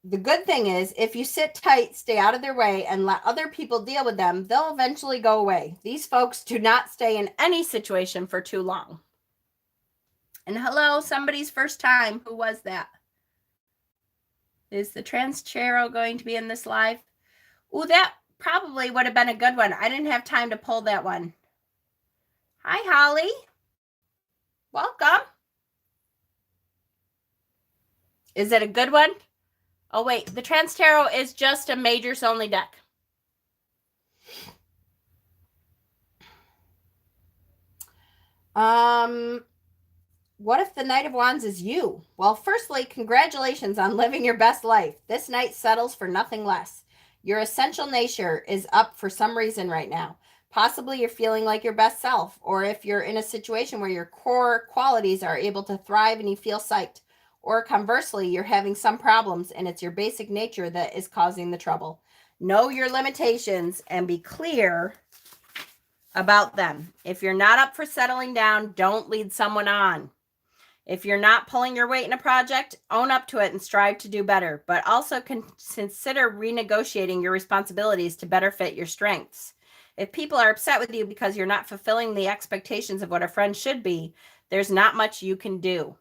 The good thing is, if you sit tight, stay out of their way, and let other people deal with them, they'll eventually go away. These folks do not stay in any situation for too long. And hello, somebody's first time. Who was that? Is the Trans Tarot going to be in this live? Oh, that probably would have been a good one. I didn't have time to pull that one. Hi, Holly. Welcome. Is it a good one? Oh, wait. The Trans Tarot is just a majors only deck. What if the Knight of Wands is you? Well, firstly, congratulations on living your best life. This knight settles for nothing less. Your essential nature is up for some reason right now. Possibly you're feeling like your best self, or if you're in a situation where your core qualities are able to thrive and you feel psyched. Or conversely, you're having some problems and it's your basic nature that is causing the trouble. Know your limitations and be clear about them. If you're not up for settling down, don't lead someone on. If you're not pulling your weight in a project, own up to it and strive to do better, but also consider renegotiating your responsibilities to better fit your strengths. If people are upset with you because you're not fulfilling the expectations of what a friend should be, there's not much you can do.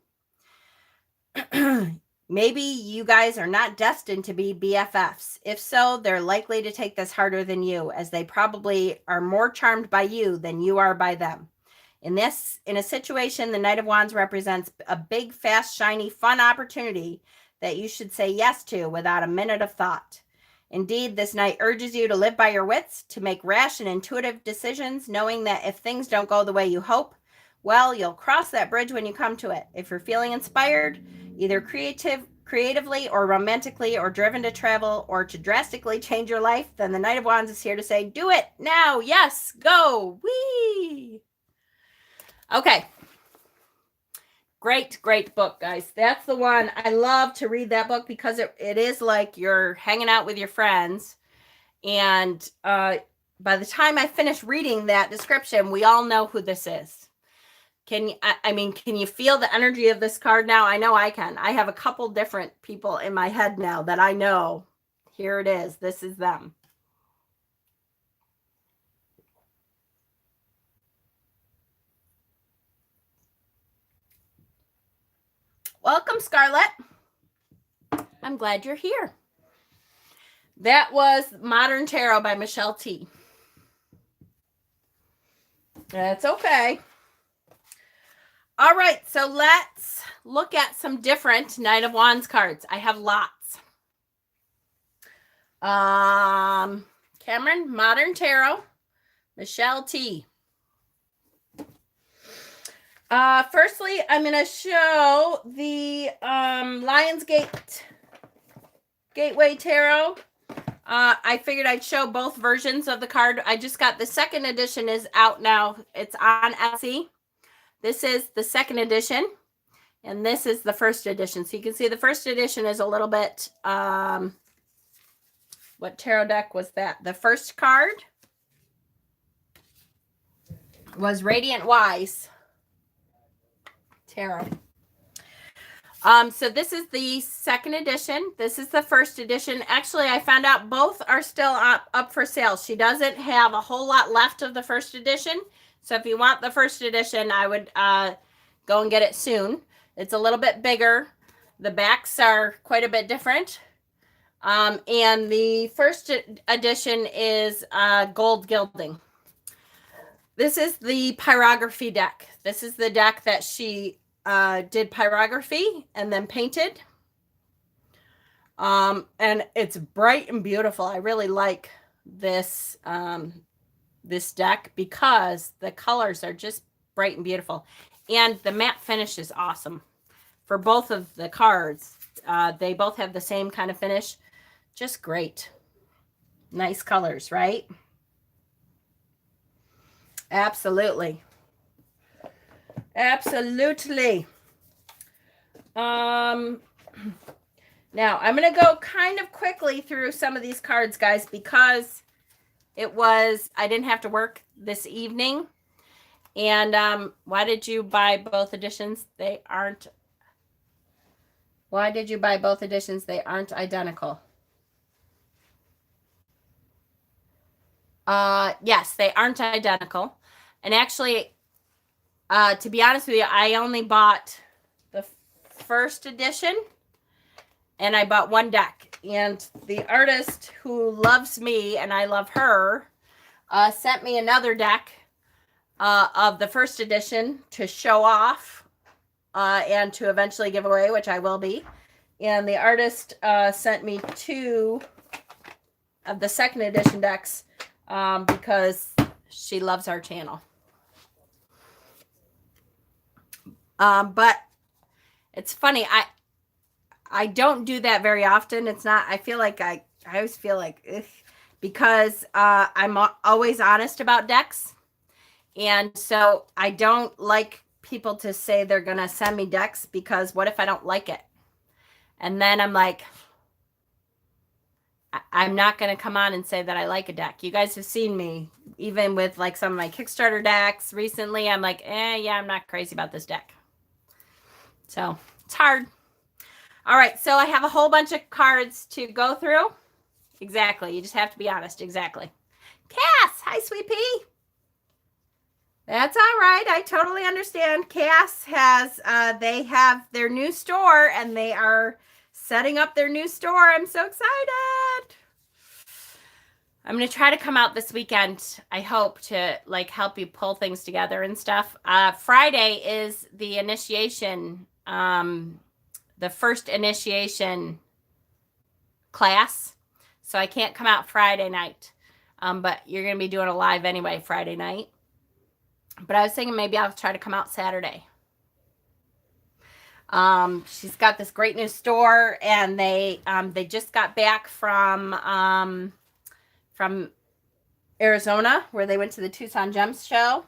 Maybe you guys are not destined to be BFFs. If so, they're likely to take this harder than you, as they probably are more charmed by you than you are by them. In a situation, the Knight of Wands represents a big, fast, shiny, fun opportunity that you should say yes to without a minute of thought. Indeed, this knight urges you to live by your wits, to make rash and intuitive decisions, knowing that if things don't go the way you hope, well, you'll cross that bridge when you come to it. If you're feeling inspired, either creatively or romantically, or driven to travel or to drastically change your life, then the Knight of Wands is here to say, do it now. Yes, go. Whee! Okay. Great, great book, guys. That's the one. I love to read that book because it is like you're hanging out with your friends. And by the time I finish reading that description, we all know who this is. Can you feel the energy of this card now? I know I can. I have a couple different people in my head now that I know. Here it is. This is them. Welcome, Scarlett. I'm glad you're here. That was Modern Tarot by Michelle T. That's okay. All right, so let's look at some different Knight of Wands cards. I have lots. Cameron, Modern Tarot, Michelle T. Firstly, I'm going to show the Lionsgate Gateway Tarot. I figured I'd show both versions of the card. I just got the second edition is out now. It's on Etsy. This is the second edition, and this is the first edition. So you can see the first edition is a little bit, what tarot deck was that? The first card was Radiant Wise. tarot. So this is the second edition. This is the first edition. Actually, I found out both are still up for sale. She doesn't have a whole lot left of the first edition. So if you want the first edition, I would go and get it soon. It's a little bit bigger. The backs are quite a bit different. And the first edition is gold gilding. This is the pyrography deck. This is the deck that she did pyrography and then painted. And it's bright and beautiful. I really like this this deck because the colors are just bright and beautiful. And the matte finish is awesome. For both of the cards, they both have the same kind of finish. Just great. Nice colors, right? Absolutely. Absolutely. Now I'm going to go kind of quickly through some of these cards, guys, because I didn't have to work this evening. And why did you buy both editions? Why did you buy both editions? They aren't identical. Yes, they aren't identical. And actually, to be honest with you, I only bought the first edition and I bought one deck. And the artist who loves me and I love her sent me another deck of the first edition to show off and to eventually give away, which I will be. And the artist sent me 2 of the second edition decks because she loves our channel. But it's funny. I don't do that very often. It's not, I feel like I always feel like, ugh, because I'm always honest about decks. And so I don't like people to say they're going to send me decks because what if I don't like it? And then I'm like, I'm not going to come on and say that I like a deck. You guys have seen me, even with like some of my Kickstarter decks recently. I'm like, yeah, I'm not crazy about this deck. So it's hard. All right. So I have a whole bunch of cards to go through. Exactly. You just have to be honest. Exactly. Cass. Hi, sweet pea. That's all right. I totally understand. Cass has, they have their new store and they are setting up their new store. I'm so excited. I'm going to try to come out this weekend. I hope to like help you pull things together and stuff. Friday is the initiation, the first initiation class. So I can't come out Friday night. But you're going to be doing a live anyway Friday night. But I was thinking maybe I'll try to come out Saturday. She's got this great new store, and they just got back from Arizona, where they went to the Tucson Gems show.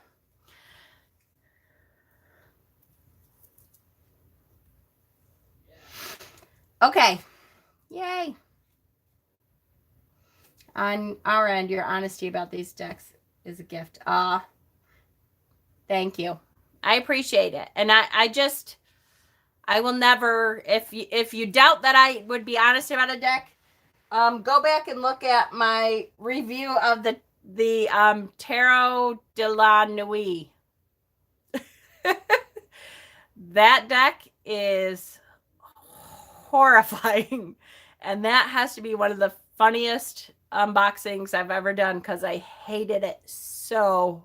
Okay. Yay. On our end, your honesty about these decks is a gift. Thank you. I appreciate it. And I will never, if you doubt that I would be honest about a deck, go back and look at my review of the Tarot de la Nuit. That deck is horrifying. And that has to be one of the funniest unboxings I've ever done because I hated it so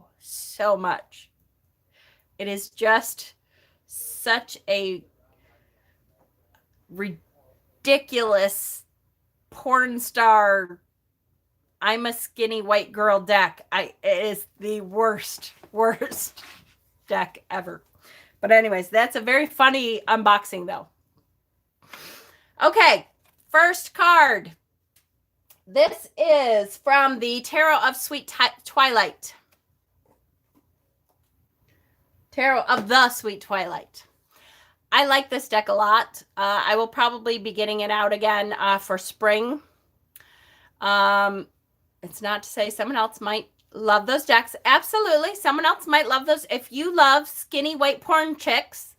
much. It is just such a ridiculous porn star, I'm a skinny white girl deck. It is the worst deck ever. But anyways, that's a very funny unboxing though. Okay, first card. This is from the Tarot of Sweet Twilight. Tarot of the Sweet Twilight. I like this deck a lot. I will probably be getting it out again for spring. It's not to say someone else might love those decks. Absolutely. Someone else might love those. If you love skinny white porn chicks,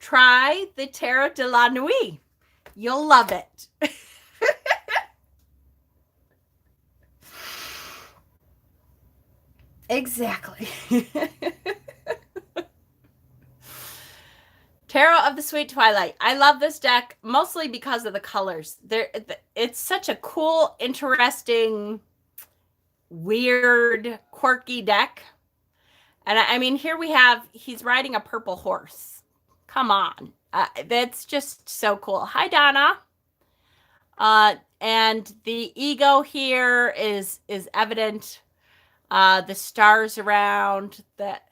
try the Tarot de la Nuit. You'll love it. Exactly. Tarot of the Sweet Twilight. I love this deck mostly because of the colors. It's such a cool, interesting, weird, quirky deck. And I mean, here we have, he's riding a purple horse. Come on. That's just so cool. Hi, Donna. And the ego here is evident. The stars around that.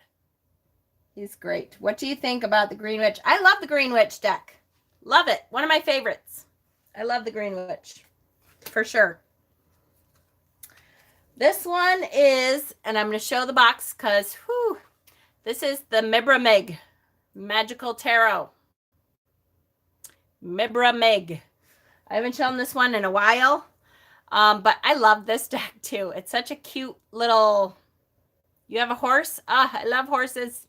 He's great. What do you think about the Green Witch? I love the Green Witch deck. Love it. One of my favorites. I love the Green Witch. For sure. This one is, and I'm going to show the box because, this is the Mibra Magical Tarot. Mibra. I haven't shown this one in a while, but I love this deck too. It's such a cute little, you have a horse? I love horses.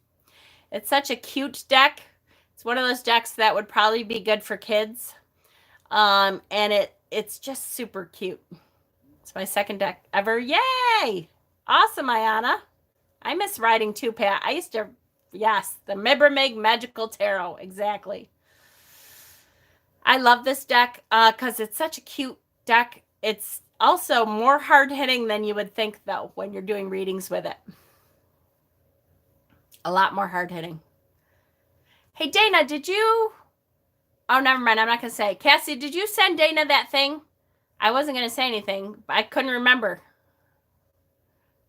It's such a cute deck. It's one of those decks that would probably be good for kids. And it's just super cute. It's my second deck ever. Yay! Awesome, Ayana. I miss writing too, Pat. I used to, yes, the Mibra Magical Tarot. Exactly. I love this deck because it's such a cute deck. It's also more hard-hitting than you would think, though, when you're doing readings with it. A lot more hard-hitting. Hey, Dana, did you... Oh, never mind. I'm not going to say. Cassie, did you send Dana that thing? I wasn't going to say anything, but I couldn't remember.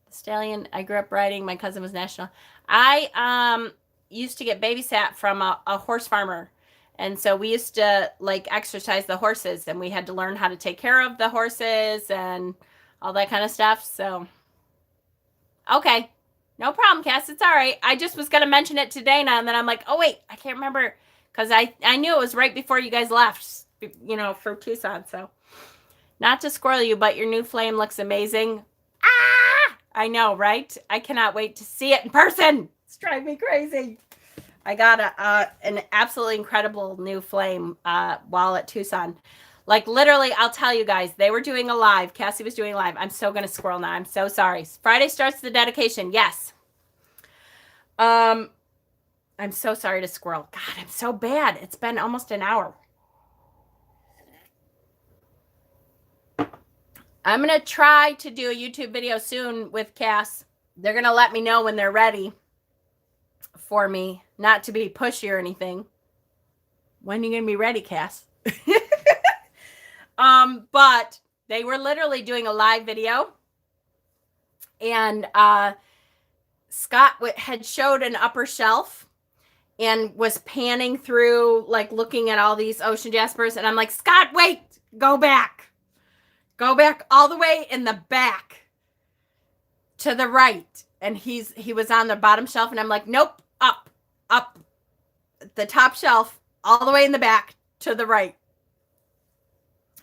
The stallion I grew up riding. My cousin was national. I used to get babysat from a horse farmer. And so we used to, like, exercise the horses. And we had to learn how to take care of the horses and all that kind of stuff. So, okay. No problem, Cass. It's all right. I just was going to mention it to Dana, and then I'm like, oh, wait, I can't remember. Because I knew it was right before you guys left, you know, for Tucson. So, not to squirrel you, but your new flame looks amazing. Ah! I know, right? I cannot wait to see it in person. It's driving me crazy. I got an absolutely incredible new flame while at Tucson. Like, literally, I'll tell you guys, they were doing a live. Cassie was doing a live. I'm so going to squirrel now. I'm so sorry. Friday starts the dedication. Yes. I'm so sorry to squirrel. God, I'm so bad. It's been almost an hour. I'm going to try to do a YouTube video soon with Cass. They're going to let me know when they're ready for me. Not to be pushy or anything. When are you going to be ready, Cass? But they were literally doing a live video, and Scott had showed an upper shelf and was panning through, like, looking at all these ocean jaspers, and I'm like, Scott, wait, go back all the way in the back to the right. And he was on the bottom shelf, and I'm like, nope, up the top shelf all the way in the back to the right.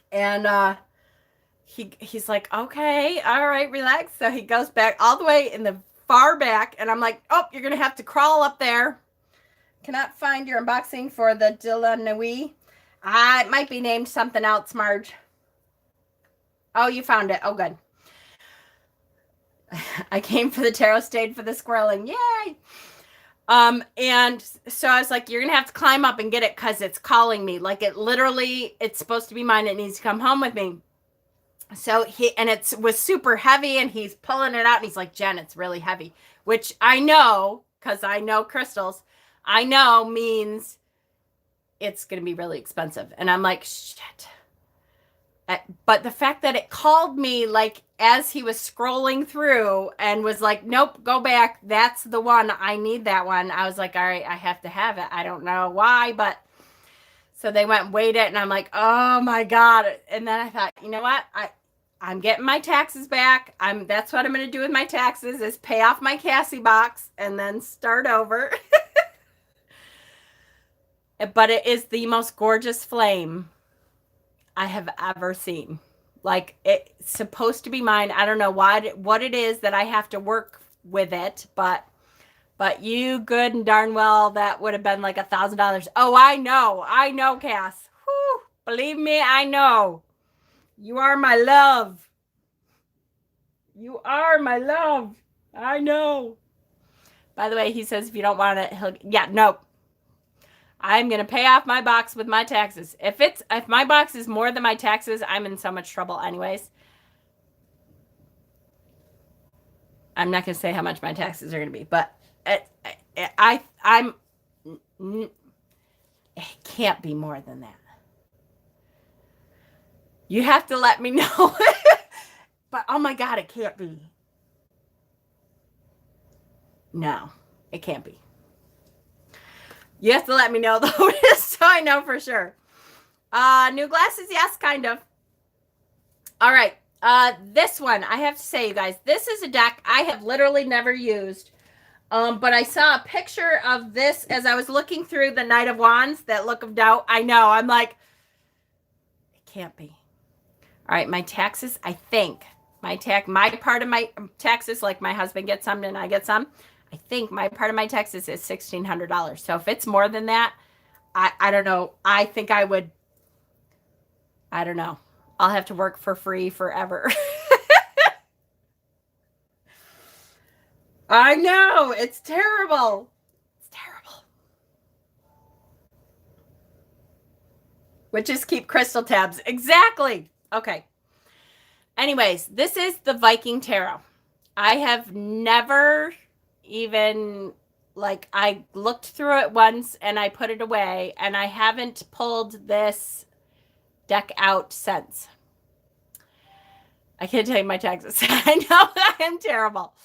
And he's like, okay, all right, relax. So he goes back all the way in the far back, and I'm like, oh, you're gonna have to crawl up there. Cannot find your unboxing for the De La Nuit. It might be named something else, Marge. Oh, you found it. Oh, good. I came for the tarot, stayed for the squirreling. Yay! And so I was like, you're going to have to climb up and get it because it's calling me. Like, it's supposed to be mine. It needs to come home with me. So it was super heavy, and he's pulling it out, and he's like, Jen, it's really heavy, which I know, because I know crystals, I know means it's going to be really expensive. And I'm like, shit. But the fact that it called me, like, as he was scrolling through and was like, nope, go back. That's the one. I need that one. I was like, all right, I have to have it. I don't know why, but so they went and weighed it, and I'm like, oh my God. And then I thought, you know what? I'm getting my taxes back. That's what I'm going to do with my taxes, is pay off my Cassie box and then start over. But it is the most gorgeous flame I have ever seen. Like, it's supposed to be mine. I don't know what it is that I have to work with it, but But you good and darn well that would have been like $1,000. Oh, I know, Cass. Whew. Believe me, I know. You are my love. You are my love. I know. By the way, he says if you don't want it, nope. I'm gonna pay off my box with my taxes. If my box is more than my taxes, I'm in so much trouble anyways. I'm not gonna say how much my taxes are gonna be, but it can't be more than that. You have to let me know. But oh my God, it can't be. No, it can't be. You have to let me know though, so I know for sure. New glasses, yes, kind of. All right. This one, I have to say, you guys, this is a deck I have literally never used. But I saw a picture of this as I was looking through the Knight of Wands, that look of doubt. I know. I'm like, it can't be. All right, my taxes, I think. My part of my taxes, like my husband gets some and I get some, I think my part of my taxes is $1,600. So if it's more than that, I don't know. I think I would, I don't know. I'll have to work for free forever. I know. It's terrible. It's terrible. Witches keep crystal tabs. Exactly. Okay. Anyways, this is the Viking Tarot. I have never even, like, I looked through it once and I put it away, and I haven't pulled this deck out since. I can't tell you my taxes. I know I am terrible.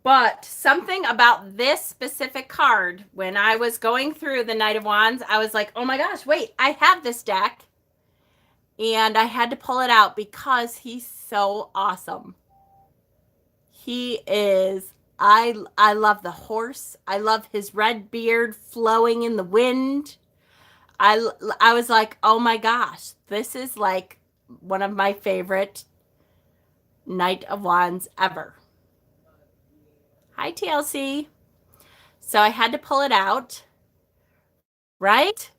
But something about this specific card, when I was going through the Knight of Wands, I was like, oh my gosh, wait, I have this deck. And I had to pull it out because he's so awesome. He is, I love the horse. I love his red beard flowing in the wind. I was like, oh my gosh, this is like one of my favorite Knight of Wands ever. Hi, TLC. So I had to pull it out, right?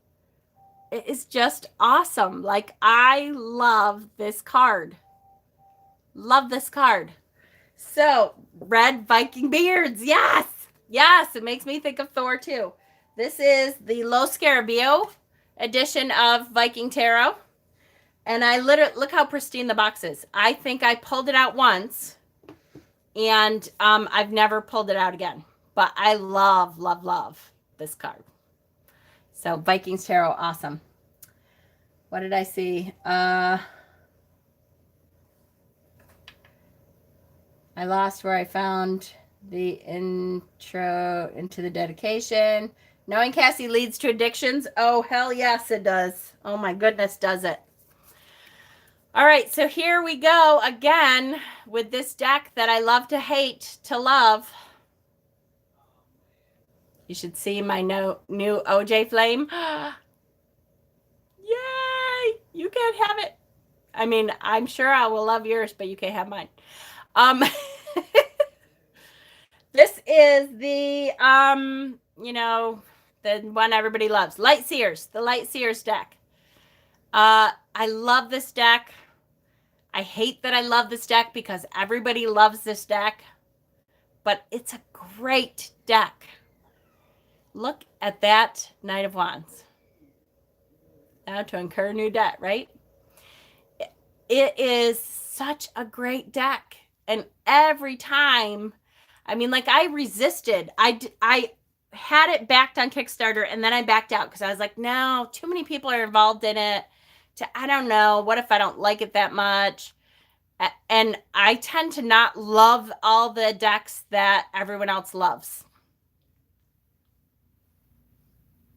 It is just awesome. Like, I love this card. Love this card. So, red Viking beards. Yes. Yes. It makes me think of Thor too. This is the Lo Scarabeo edition of Viking Tarot. And I literally, look how pristine the box is. I think I pulled it out once, and I've never pulled it out again. But I love, love, love this card. So Vikings Tarot, awesome. What did I see? I lost where I found the intro into the dedication. Knowing Cassie leads to addictions. Oh, hell yes, it does. Oh my goodness, does it. All right, so here we go again with this deck that I love to hate to love. You should see my new OJ Flame. Yay! You can't have it. I mean, I'm sure I will love yours, but you can't have mine. This is the, you know, the one everybody loves. Light Seers, the Light Seers deck. I love this deck. I hate that I love this deck because everybody loves this deck, but it's a great deck. Look at that Knight of Wands. Now to incur new debt, right? It is such a great deck. And every time, I mean, like, I resisted. I had it backed on Kickstarter, and then I backed out because I was like, no, too many people are involved in it. I don't know. What if I don't like it that much? And I tend to not love all the decks that everyone else loves.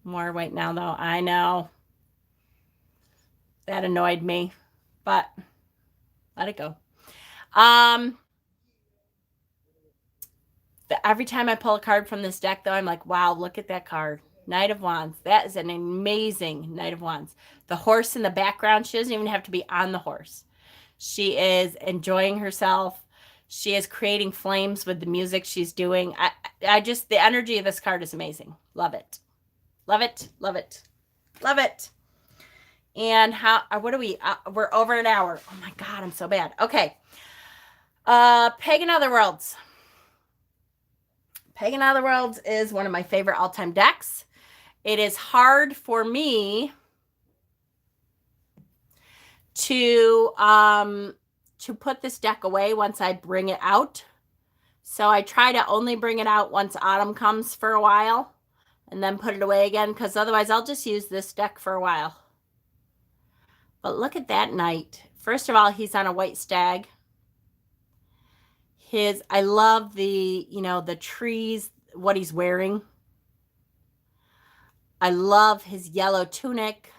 More weight now, though. I know. That annoyed me, but let it go. Every time I pull a card from this deck, though, I'm like, wow, look at that card. Knight of Wands. That is an amazing Knight of Wands. The horse in the background, she doesn't even have to be on the horse. She is enjoying herself. She is creating flames with the music she's doing. I just, the energy of this card is amazing. Love it. Love it. Love it. Love it. And how, what are we? We're over an hour. Oh my God, I'm so bad. Okay. Pagan Otherworlds. Pagan Otherworlds is one of my favorite all-time decks. It is hard for me to put this deck away once I bring it out. So I try to only bring it out once autumn comes for a while and then put it away again, because otherwise I'll just use this deck for a while. But look at that knight. First of all, he's on a white stag. I love the, the trees, what he's wearing. I love his yellow tunic.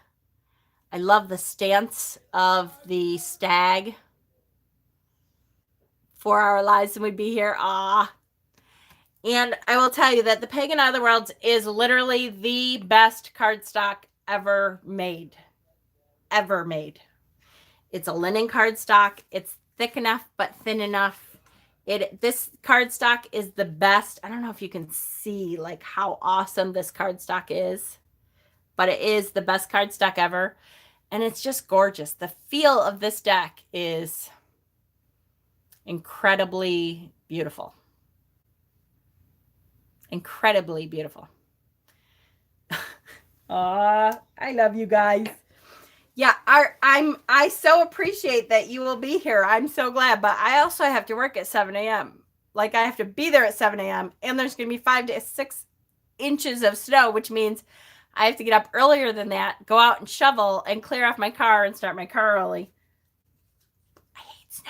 I love the stance of the stag. 4 hour lives and we'd be here. Ah. And I will tell you that the Pagan Otherworlds is literally the best cardstock ever made. Ever made. It's a linen cardstock. It's thick enough but thin enough. This cardstock is the best. I don't know if you can see like how awesome this cardstock is, but it is the best cardstock ever. And it's just gorgeous. The feel of this deck is incredibly beautiful. Incredibly beautiful. I love you guys. Yeah, I so appreciate that you will be here. I'm so glad, but I also have to work at 7 a.m. Like I have to be there at 7 a.m. and there's going to be 5 to 6 inches of snow, which means I have to get up earlier than that, go out and shovel and clear off my car and start my car early. I hate snow.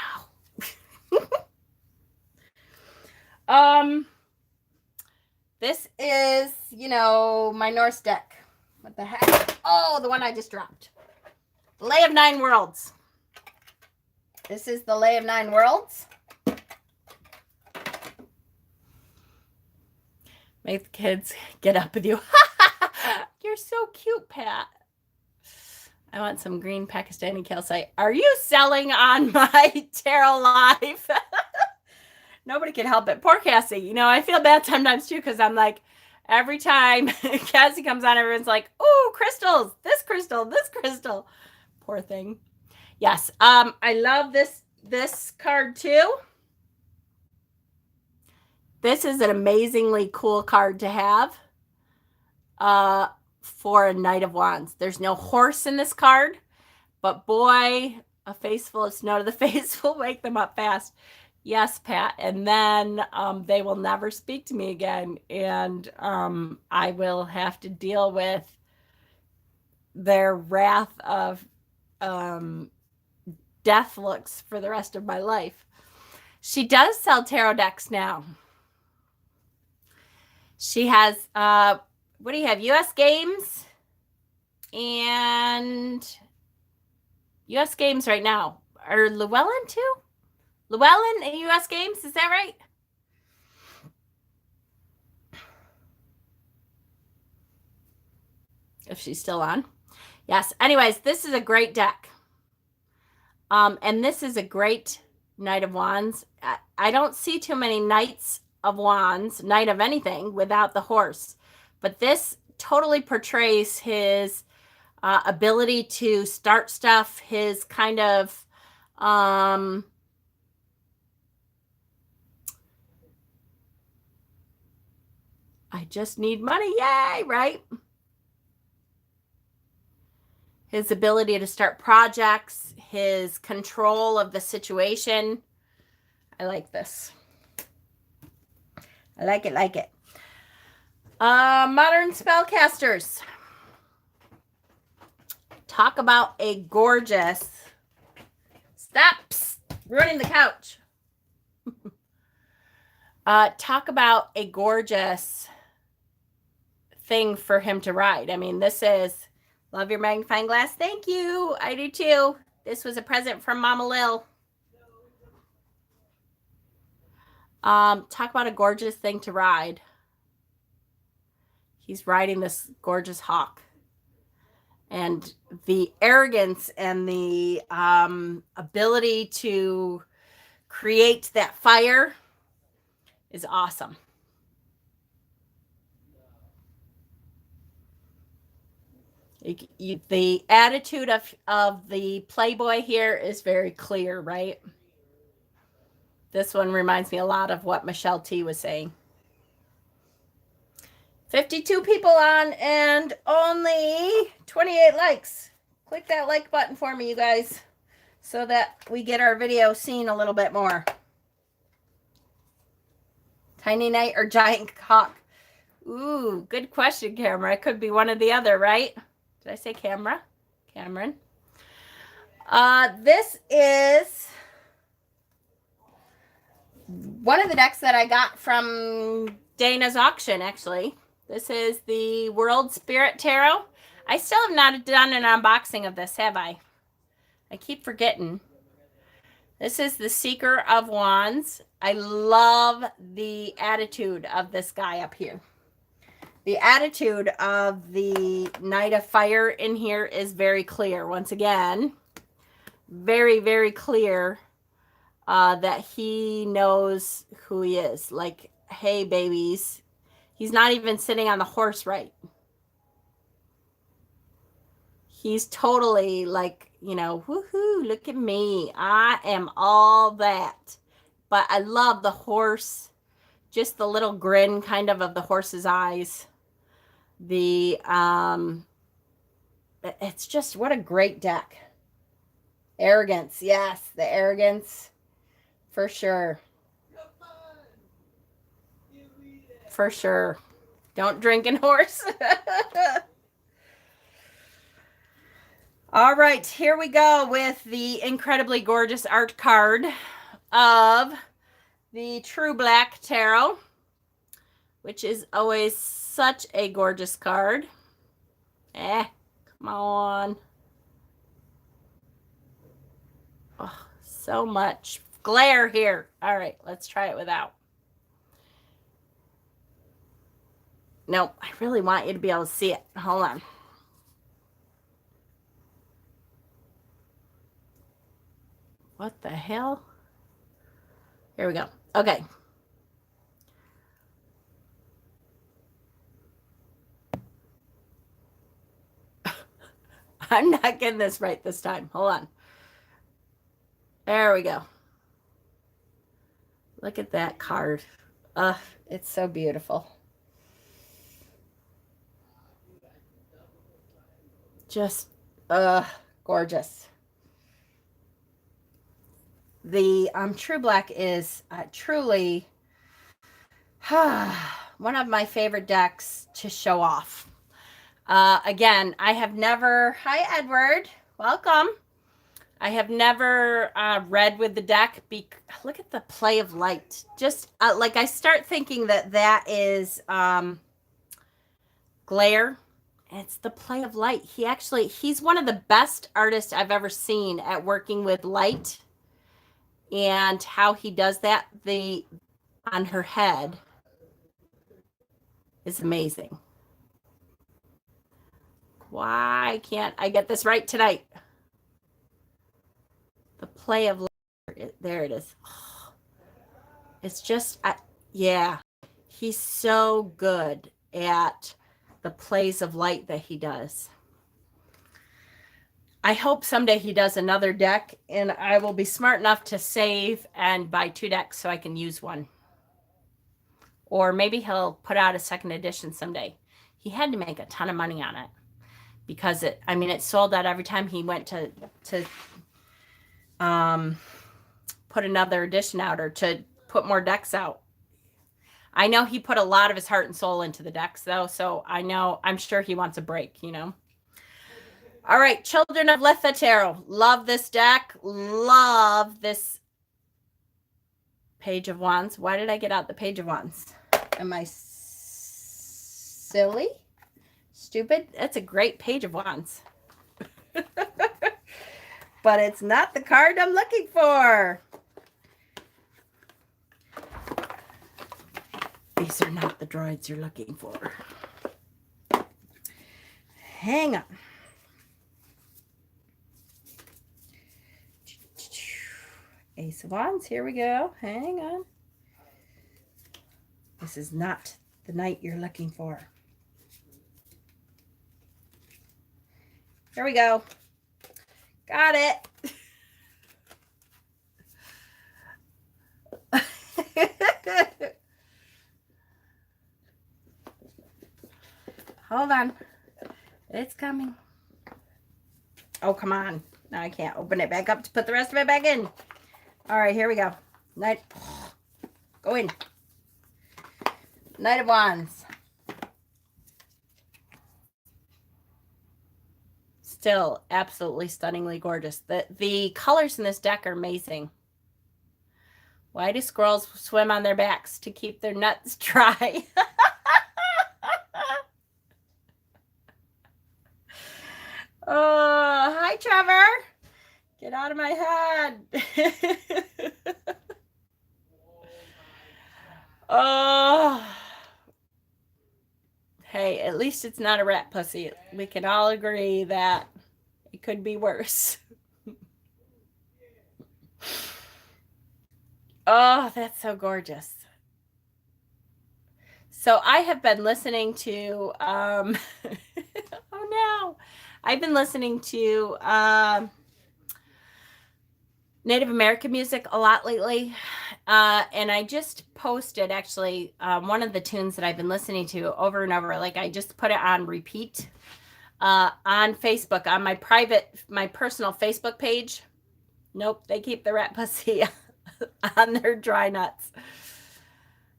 This is, my Norse deck. What the heck? Oh, the one I just dropped. Lay of Nine Worlds. This is the Lay of Nine Worlds. Make the kids get up with you. You're so cute, Pat. I want some green Pakistani calcite. Are you selling on my tarot live? Nobody can help it. Poor Cassie. I feel bad sometimes too, because I'm like, every time Cassie comes on, everyone's like, oh, crystals, this crystal, this crystal. Poor thing. Yes. I love this card too. This is an amazingly cool card to have for a Knight of Wands. There's no horse in this card, but boy, a face full of snow to the face will wake them up fast. Yes, Pat. And then they will never speak to me again. And I will have to deal with their wrath of death looks for the rest of my life. She does sell tarot decks now. She has, what do you have? US Games and US Games right now. Are Llewellyn too? Llewellyn and US Games, is that right? If she's still on. Yes. Anyways, this is a great deck. And this is a great Knight of Wands. I don't see too many Knights of Wands, Knight of anything, without the horse. But this totally portrays his ability to start stuff, his kind of I just need money, yay, right? His ability to start projects, his control of the situation. I like this. I like it. Modern spellcasters. Talk about a gorgeous... Stop ruining the couch. Talk about a gorgeous thing for him to ride. I mean, this is... Love your magnifying glass. Thank you. I do too. This was a present from Mama Lil. Talk about a gorgeous thing to ride. He's riding this gorgeous hawk. And the arrogance and the ability to create that fire is awesome. The attitude of the Playboy here is very clear, right? This one reminds me a lot of what Michelle T was saying. 52 people on and only 28 likes. Click that like button for me, you guys, so that we get our video seen a little bit more. Tiny Knight or Giant Hawk? Ooh, good question, Camera. It could be one or the other, right? Did I say camera? Cameron. This is one of the decks that I got from Dana's auction, actually. This is the World Spirit Tarot. I still have not done an unboxing of this, have I? I keep forgetting. This is the Seeker of Wands. I love the attitude of this guy up here. The attitude of the Knight of Fire in here is very clear. Once again, very, very clear that he knows who he is. Like, hey, babies. He's not even sitting on the horse right. He's totally like, you know, woohoo, look at me. I am all that. But I love the horse, just the little grin kind of the horse's eyes. It's just, what a great deck. Arrogance, yes, the arrogance, for sure. For sure. Don't drink and horse. All right, here we go with the incredibly gorgeous art card of the True Black Tarot, which is always such a gorgeous card. Come on. Oh, so much glare here. All right, let's try it without. No, I really want you to be able to see it. Hold on. What the hell? Here we go. Okay. I'm not getting this right this time. Hold on. There we go. Look at that card. It's so beautiful. Just, gorgeous. The True Black is truly one of my favorite decks to show off. Again, I have never, hi Edward, welcome. I have never read with the deck. Look at the play of light. Just like I start thinking that is glare. It's the play of light. He's one of the best artists I've ever seen at working with light, and how he does that on her head is amazing. Why can't I get this right tonight? The play of light. There it is. Oh, it's just, yeah. He's so good at the plays of light that he does. I hope someday he does another deck, and I will be smart enough to save and buy 2 decks so I can use one. Or maybe he'll put out a second edition someday. He had to make a ton of money on it because it sold out every time he went to put another edition out or to put more decks out. I know he put a lot of his heart and soul into the decks though, so I'm sure he wants a break, you know. All right, Children of Litha Tarot. Love this deck. Love this Page of Wands. Why did I get out the Page of Wands? Am I silly? Stupid? That's a great Page of Wands. But it's not the card I'm looking for. These are not the droids you're looking for. Hang on. Ace of Wands. Here we go. Hang on. This is not the night you're looking for. Here we go. Got it. Hold on. It's coming. Oh, come on. Now I can't open it back up to put the rest of it back in. All right, here we go. Knight. Go in. Knight of Wands. Still absolutely stunningly gorgeous. The colors in this deck are amazing. Why do squirrels swim on their backs? To keep their nuts dry. Oh, hi, Trevor. Get out of my head. Oh. Hey, at least it's not a rat pussy. We can all agree that it could be worse. Oh, that's so gorgeous. So I have been listening to, oh no, I've been listening to Native American music a lot lately. And I just posted actually one of the tunes that I've been listening to over and over. Like I just put it on repeat on Facebook, on my personal Facebook page. Nope, they keep the rat pussy on their dry nuts.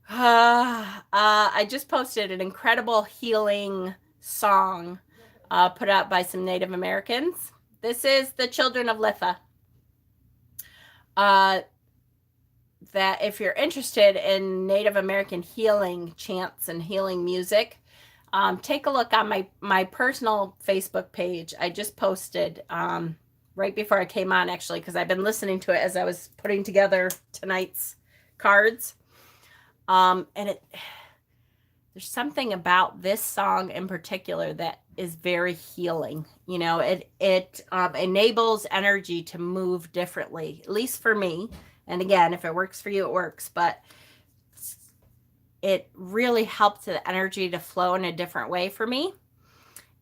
I just posted an incredible healing song put out by some Native Americans. This is the Children of Litha. That if you're interested in Native American healing chants and healing music, take a look on my personal Facebook page. I just posted right before I came on, actually, because I've been listening to it as I was putting together tonight's cards. And there's something about this song in particular that is very healing. You know, it enables energy to move differently, at least for me. And again, if it works for you, it works. But it really helped the energy to flow in a different way for me.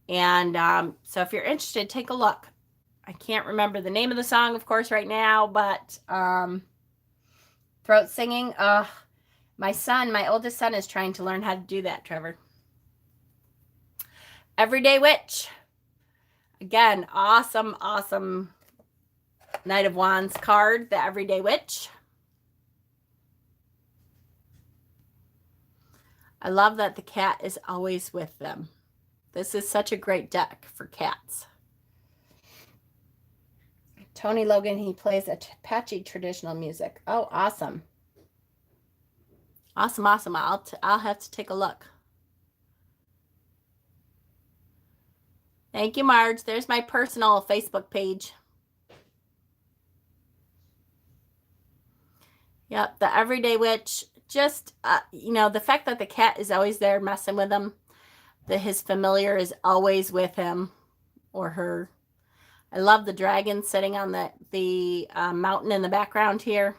And so if you're interested, take a look. I can't remember the name of the song, of course, right now, but throat singing. My oldest son is trying to learn how to do that, Trevor. Everyday Witch. Again, awesome Knight of Wands card, the Everyday Witch. I love that the cat is always with them. This is such a great deck for cats. Tony Logan, he plays Apache traditional music. Oh, awesome. Awesome. I'll have to take a look. Thank you, Marge. There's my personal Facebook page. Yep, the Everyday Witch. Just, you know, the fact that the cat is always there messing with him, that his familiar is always with him or her. I love the dragon sitting on the mountain in the background here.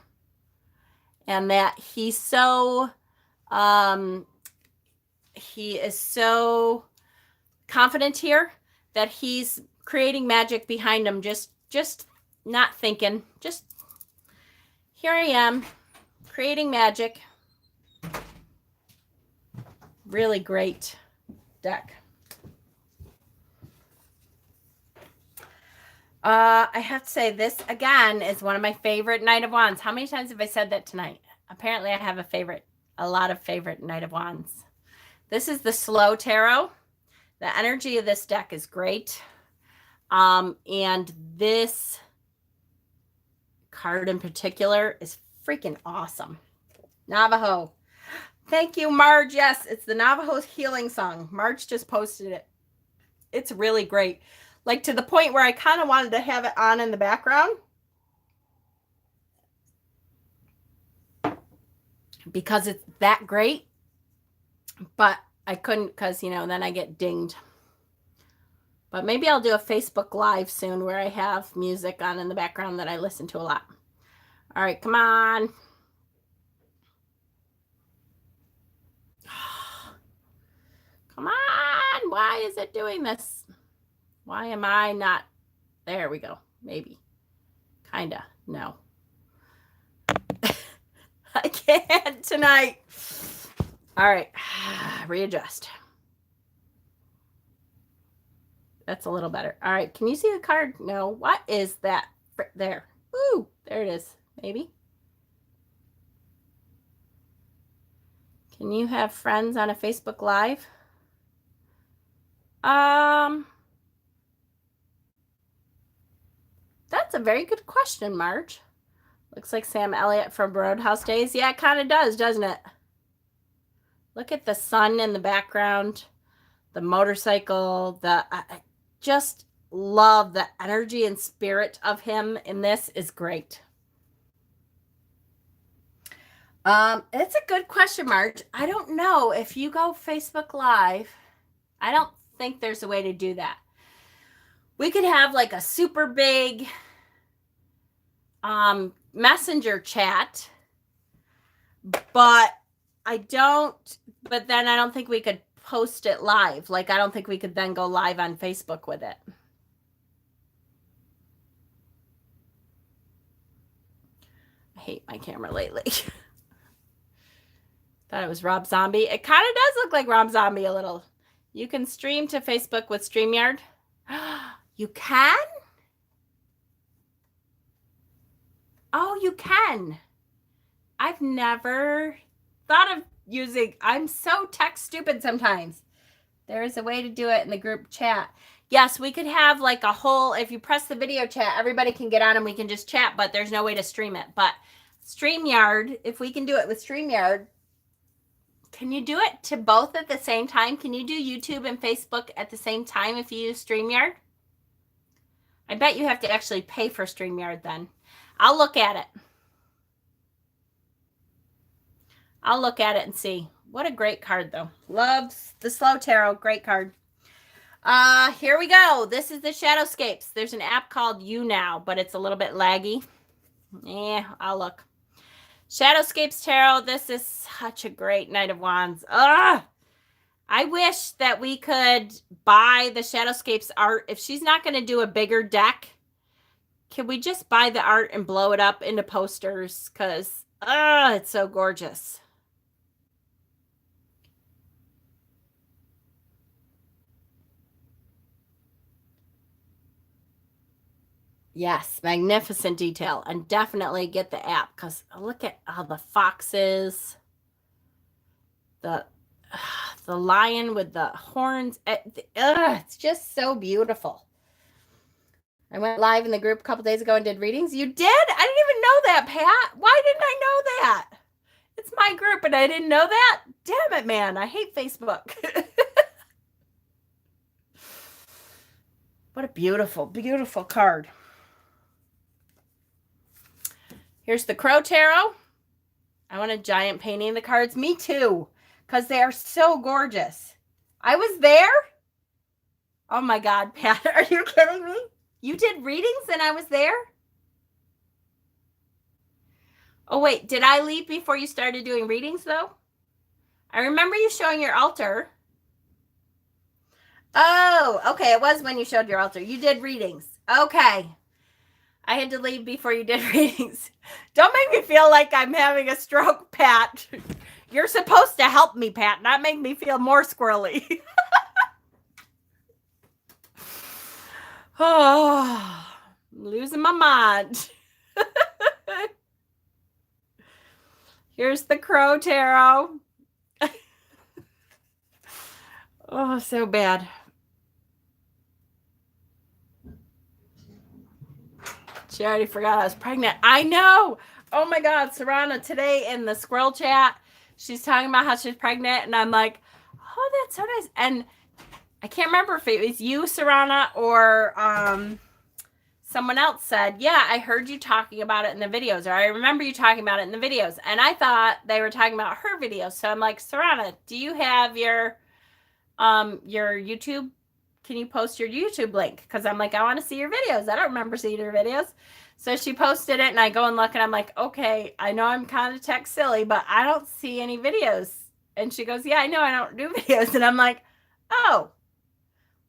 And that he is so confident here that he's creating magic behind him, just not thinking, just here I am creating magic. Really great deck. I have to say this again is one of my favorite Knight of Wands. How many times have I said that tonight? Apparently I have a lot of favorite Knight of Wands. This is the Slow Tarot. The energy of this deck is great. And this card in particular is freaking awesome. Navajo. Thank you, Marge. Yes, it's the Navajo healing song. Marge just posted it. It's really great. Like to the point where I kind of wanted to have it on in the background. Because it's that great. But I couldn't because, you know, then I get dinged. But maybe I'll do a Facebook Live soon where I have music on in the background that I listen to a lot. All right, come on. Come on. Why is it doing this? Why am I not? There we go. Maybe. Kinda. No. I can't tonight. All right. Readjust. That's a little better. All right. Can you see the card? No. What is that? There. Ooh, there it is. Maybe. Can you have friends on a Facebook Live? That's a very good question, Marge. Looks like Sam Elliott from Roadhouse Days. Yeah, it kind of does, doesn't it? Look at the sun in the background, the motorcycle, I just love the energy and spirit of him in this is great. It's a good question, Marge. I don't know if you go Facebook Live. I don't think there's a way to do that. We could have like a super big messenger chat, but then I don't think we could post it live. Like, I don't think we could then go live on Facebook with it. I hate my camera lately. Thought it was Rob Zombie. It kind of does look like Rob Zombie a little. You can stream to Facebook with StreamYard. You can? Oh, you can. I've never thought of using. I'm so tech stupid sometimes. There is a way to do it in the group chat. Yes, we could have like a whole, if you press the video chat, everybody can get on and we can just chat, but there's no way to stream it. But StreamYard, if we can do it with StreamYard, can you do it to both at the same time? Can you do YouTube and Facebook at the same time if you use StreamYard? I bet you have to actually pay for StreamYard then. I'll look at it. I'll look at it and see. What a great card, though. Loves the Slow Tarot. Great card. Here we go. This is the Shadowscapes. There's an app called You Now, but it's a little bit laggy. I'll look. Shadowscapes Tarot. This is such a great Knight of Wands. I wish that we could buy the Shadowscapes art. If she's not going to do a bigger deck, can we just buy the art and blow it up into posters? Because, it's so gorgeous. Yes, magnificent detail. And definitely get the app because look at all the foxes. The lion with the horns. It's just so beautiful. I went live in the group a couple days ago and did readings. You did? I didn't even know that, Pat. Why didn't I know that? It's my group and I didn't know that? Damn it, man. I hate Facebook. What a beautiful, beautiful card. Here's the Crow Tarot. I want a giant painting of the cards. Me too, because they are so gorgeous. I was there? Oh my God, Pat, are you kidding me? You did readings and I was there? Oh, wait, did I leave before you started doing readings, though? I remember you showing your altar. Oh, okay, it was when you showed your altar. You did readings. Okay. I had to leave before you did readings. Don't make me feel like I'm having a stroke, Pat. You're supposed to help me, Pat, not make me feel more squirrely. Oh, I'm losing my mind. Here's the Crow Tarot. Oh, so bad. She already forgot I was pregnant. I know. Oh my God, Serrana, today in the squirrel chat, she's talking about how she's pregnant, and I'm like, oh, that's so nice. And I can't remember if it was you, Serrana, or someone else said, yeah, I heard you talking about it in the videos, or I remember you talking about it in the videos. And I thought they were talking about her videos. So I'm like, Serrana, do you have your YouTube can you post your YouTube link? Because I'm like, I want to see your videos. I don't remember seeing your videos. So she posted it, and I go and look, and I'm like, okay, I know I'm kind of tech silly, but I don't see any videos. And she goes, yeah, I know I don't do videos. And I'm like, oh,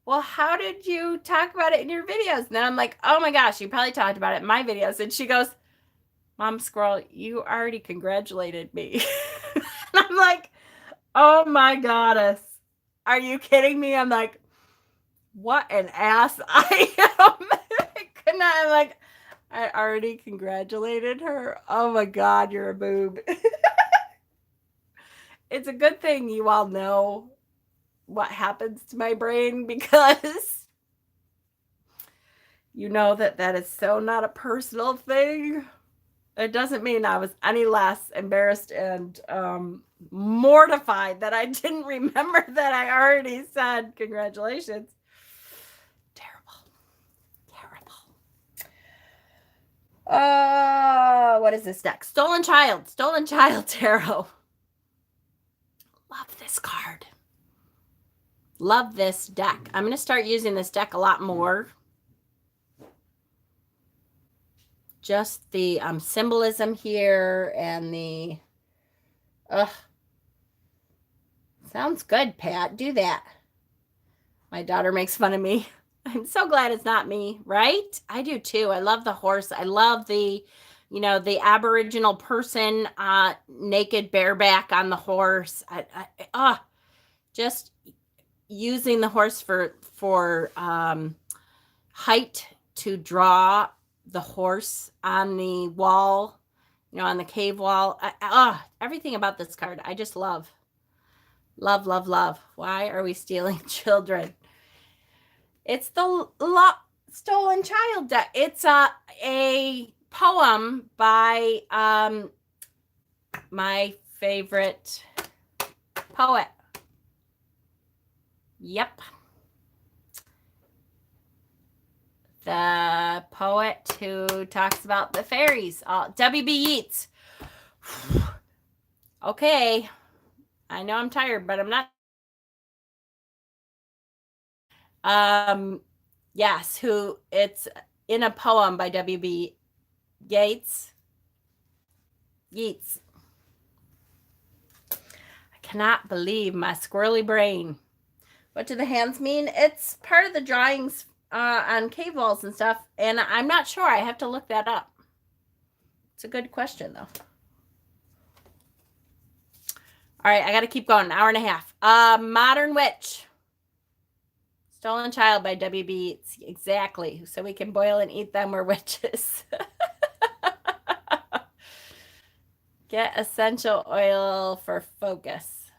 well, how did you talk about it in your videos? And then I'm like, oh my gosh, you probably talked about it in my videos. And she goes, Mom Squirrel, you already congratulated me. And I'm like, oh my goddess. Are you kidding me? I'm like, what an ass I am. I'm like, I already congratulated her. Oh my God, you're a boob. It's a good thing you all know what happens to my brain, because you know that is so not a personal thing. It doesn't mean I was any less embarrassed and mortified that I didn't remember that I already said congratulations. Terrible. What is this deck? Stolen Child Tarot. Love this card. Love this deck. I'm going to start using this deck a lot more. Just the symbolism here and the sounds good, Pat. Do that. My daughter makes fun of me. I'm so glad it's not me, right? I do too. I love the horse. I love the, the Aboriginal person naked bareback on the horse. Just using the horse for height to draw the horse on the wall, on the cave wall. Everything about this card I just love. Love. Why are we stealing children? It's the Stolen Child deck. It's a poem by my favorite poet. Yep. The poet who talks about the fairies. W.B. Yeats. Okay. I know I'm tired, but I'm not. Yes, who it's in a poem by W.B. Yeats. I cannot believe my squirrely brain. What do the hands mean? It's part of the drawings on cave walls and stuff, and I'm not sure. I have to look that up. It's a good question, though. All right, I got to keep going. An hour and a half. Modern Witch. Stolen Child by W.B. Yeats. Exactly. So we can boil and eat them. We're witches. Get essential oil for focus.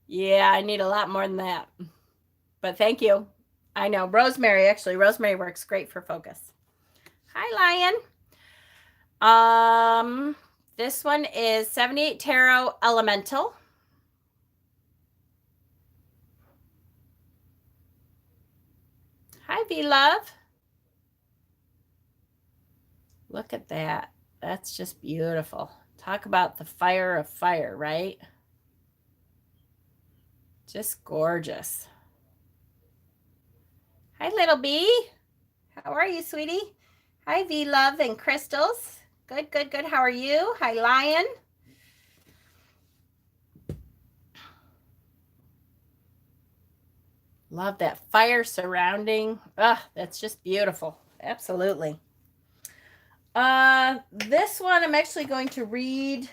Yeah, I need a lot more than that. But thank you. I know. Rosemary, actually. Rosemary works great for focus. Hi, Lion. This one is 78 Tarot Elemental. Hi, V-Love. Look at that. That's just beautiful. Talk about the fire of fire, right? Just gorgeous. Hi, little bee. How are you, sweetie? Hi, V-Love and Crystals. Good. How are you? Hi, Lion. Love that fire surrounding. That's just beautiful. Absolutely. This one I'm actually going to read.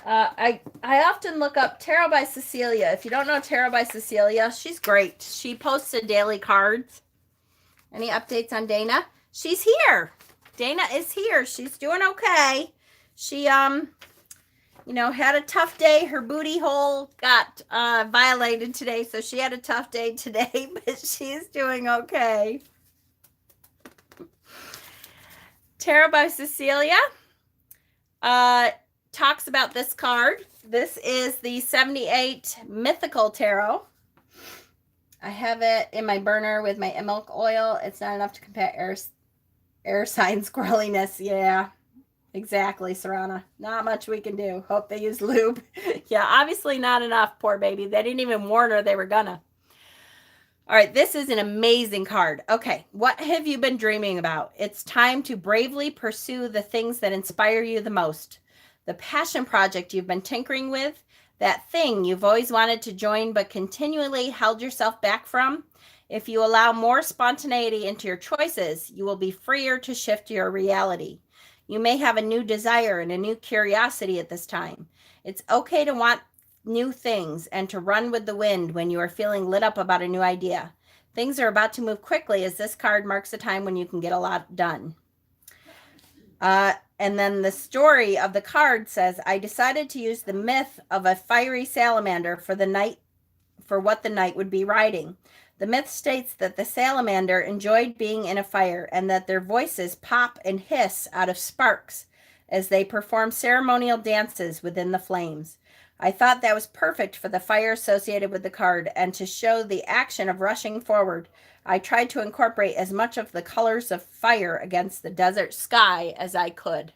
I often look up Tarot by Cecilia. If you don't know Tarot by Cecilia, she's great. She posts a daily cards. Any updates on Dana? She's here. Dana is here. She's doing okay. She had a tough day. Her booty hole got violated today, so she had a tough day today, but she's doing okay. Tarot by Cecilia talks about this card. This is the 78 Mythical Tarot. I have it in my burner with my milk oil. It's not enough to combat air sign squirreliness. Yeah, exactly, Sarana. Not much we can do. Hope they use lube. Yeah, obviously not enough, poor baby. They didn't even warn her they were gonna. All right, this is an amazing card. Okay, what have you been dreaming about? It's time to bravely pursue the things that inspire you the most. The passion project you've been tinkering with, that thing you've always wanted to join but continually held yourself back from. If you allow more spontaneity into your choices, you will be freer to shift your reality. You may have a new desire and a new curiosity at this time. It's okay to want new things and to run with the wind when you are feeling lit up about a new idea. Things are about to move quickly as this card marks a time when you can get a lot done. And then the story of the card says, I decided to use the myth of a fiery salamander for what the night would be riding. The myth states that the salamander enjoyed being in a fire and that their voices pop and hiss out of sparks as they perform ceremonial dances within the flames. I thought that was perfect for the fire associated with the card, and to show the action of rushing forward, I tried to incorporate as much of the colors of fire against the desert sky as I could.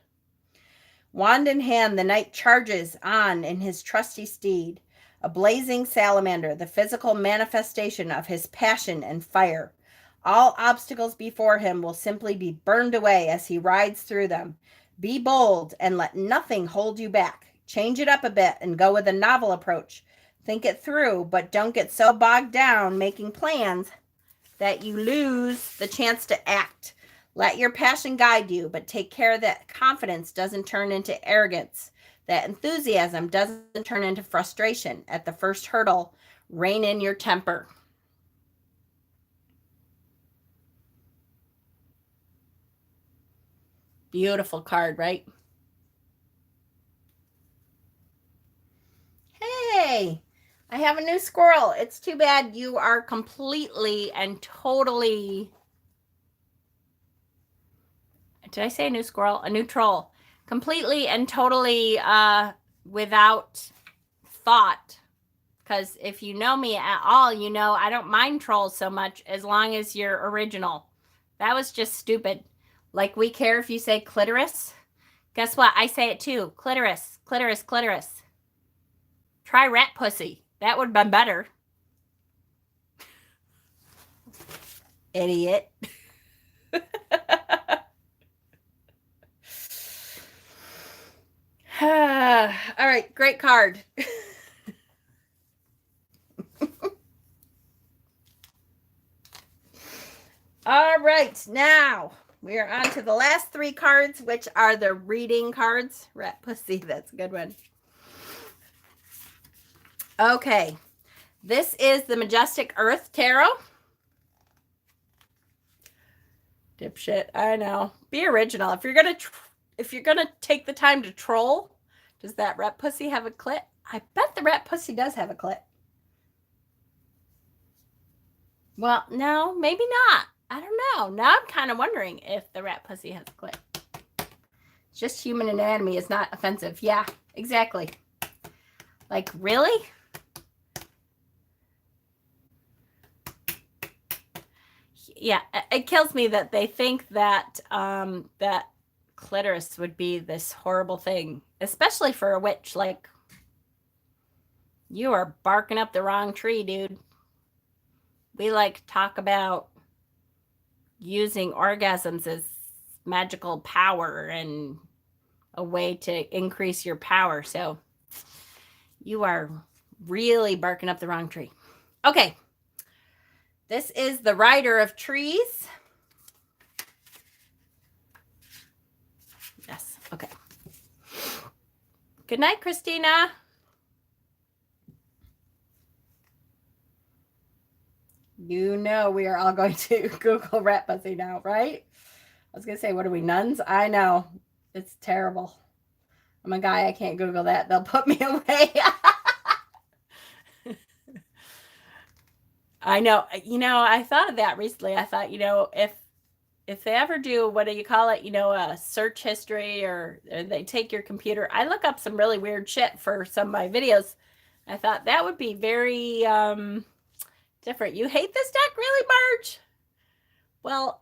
Wand in hand, the knight charges on in his trusty steed, a blazing salamander, the physical manifestation of his passion and fire. All obstacles before him will simply be burned away as he rides through them. Be bold and let nothing hold you back. Change it up a bit and go with a novel approach. Think it through, but don't get so bogged down making plans that you lose the chance to act. Let your passion guide you, but take care that confidence doesn't turn into arrogance, that enthusiasm doesn't turn into frustration. At the first hurdle, rein in your temper. Beautiful card, right? Hey, I have a new squirrel. It's too bad you are completely and totally... Did I say a new squirrel? A new troll. Completely and totally without thought. Because if you know me at all, you know I don't mind trolls so much as long as you're original. That was just stupid. Like, we care if you say clitoris? Guess what? I say it too. Clitoris, clitoris, clitoris. Try rat pussy. That would have been better. Idiot. All right, great card. All right, now we are on to the last three cards, which are the reading cards. Rat pussy, that's a good one. Okay, this is the Majestic Earth Tarot. Dipshit, I know. Be original. If you're gonna take the time to troll, does that rat pussy have a clit? I bet the rat pussy does have a clit. Well, no, maybe not. I don't know. Now I'm kind of wondering if the rat pussy has a clit. It's just human anatomy is not offensive. Yeah, exactly. Like, really? Yeah, it kills me that they think that that clitoris would be this horrible thing, especially for a witch. Like, you are barking up the wrong tree, dude. We talk about using orgasms as magical power and a way to increase your power. So you are really barking up the wrong tree. Okay. This is the Rider of Trees. Yes. Okay. Good night, Christina. You know we are all going to Google rat pussy now, right? I was going to say, what are we, nuns? I know. It's terrible. I'm a guy. I can't Google that. They'll put me away. I know. You know, I thought of that recently. I thought, you know, if they ever do, what do you call it? You know, a search history, or they take your computer. I look up some really weird shit for some of my videos. I thought that would be very different. You hate this deck, really, Marge? Well,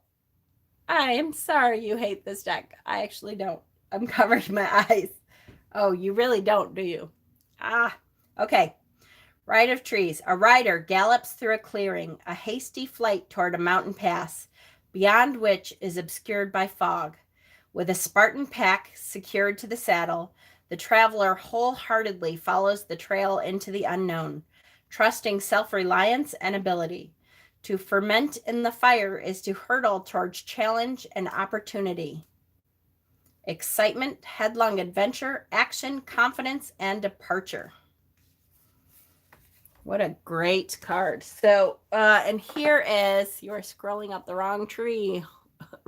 I am sorry you hate this deck. I actually don't. I'm covering my eyes. Oh, you really don't, do you? Ah, okay. Right of trees. A rider gallops through a clearing, a hasty flight toward a mountain pass, beyond which is obscured by fog. With a Spartan pack secured to the saddle, the traveler wholeheartedly follows the trail into the unknown, trusting self-reliance and ability. To ferment in the fire is to hurtle towards challenge and opportunity. Excitement, headlong adventure, action, confidence, and departure. What a great card. So, and here is, you are scrolling up the wrong tree,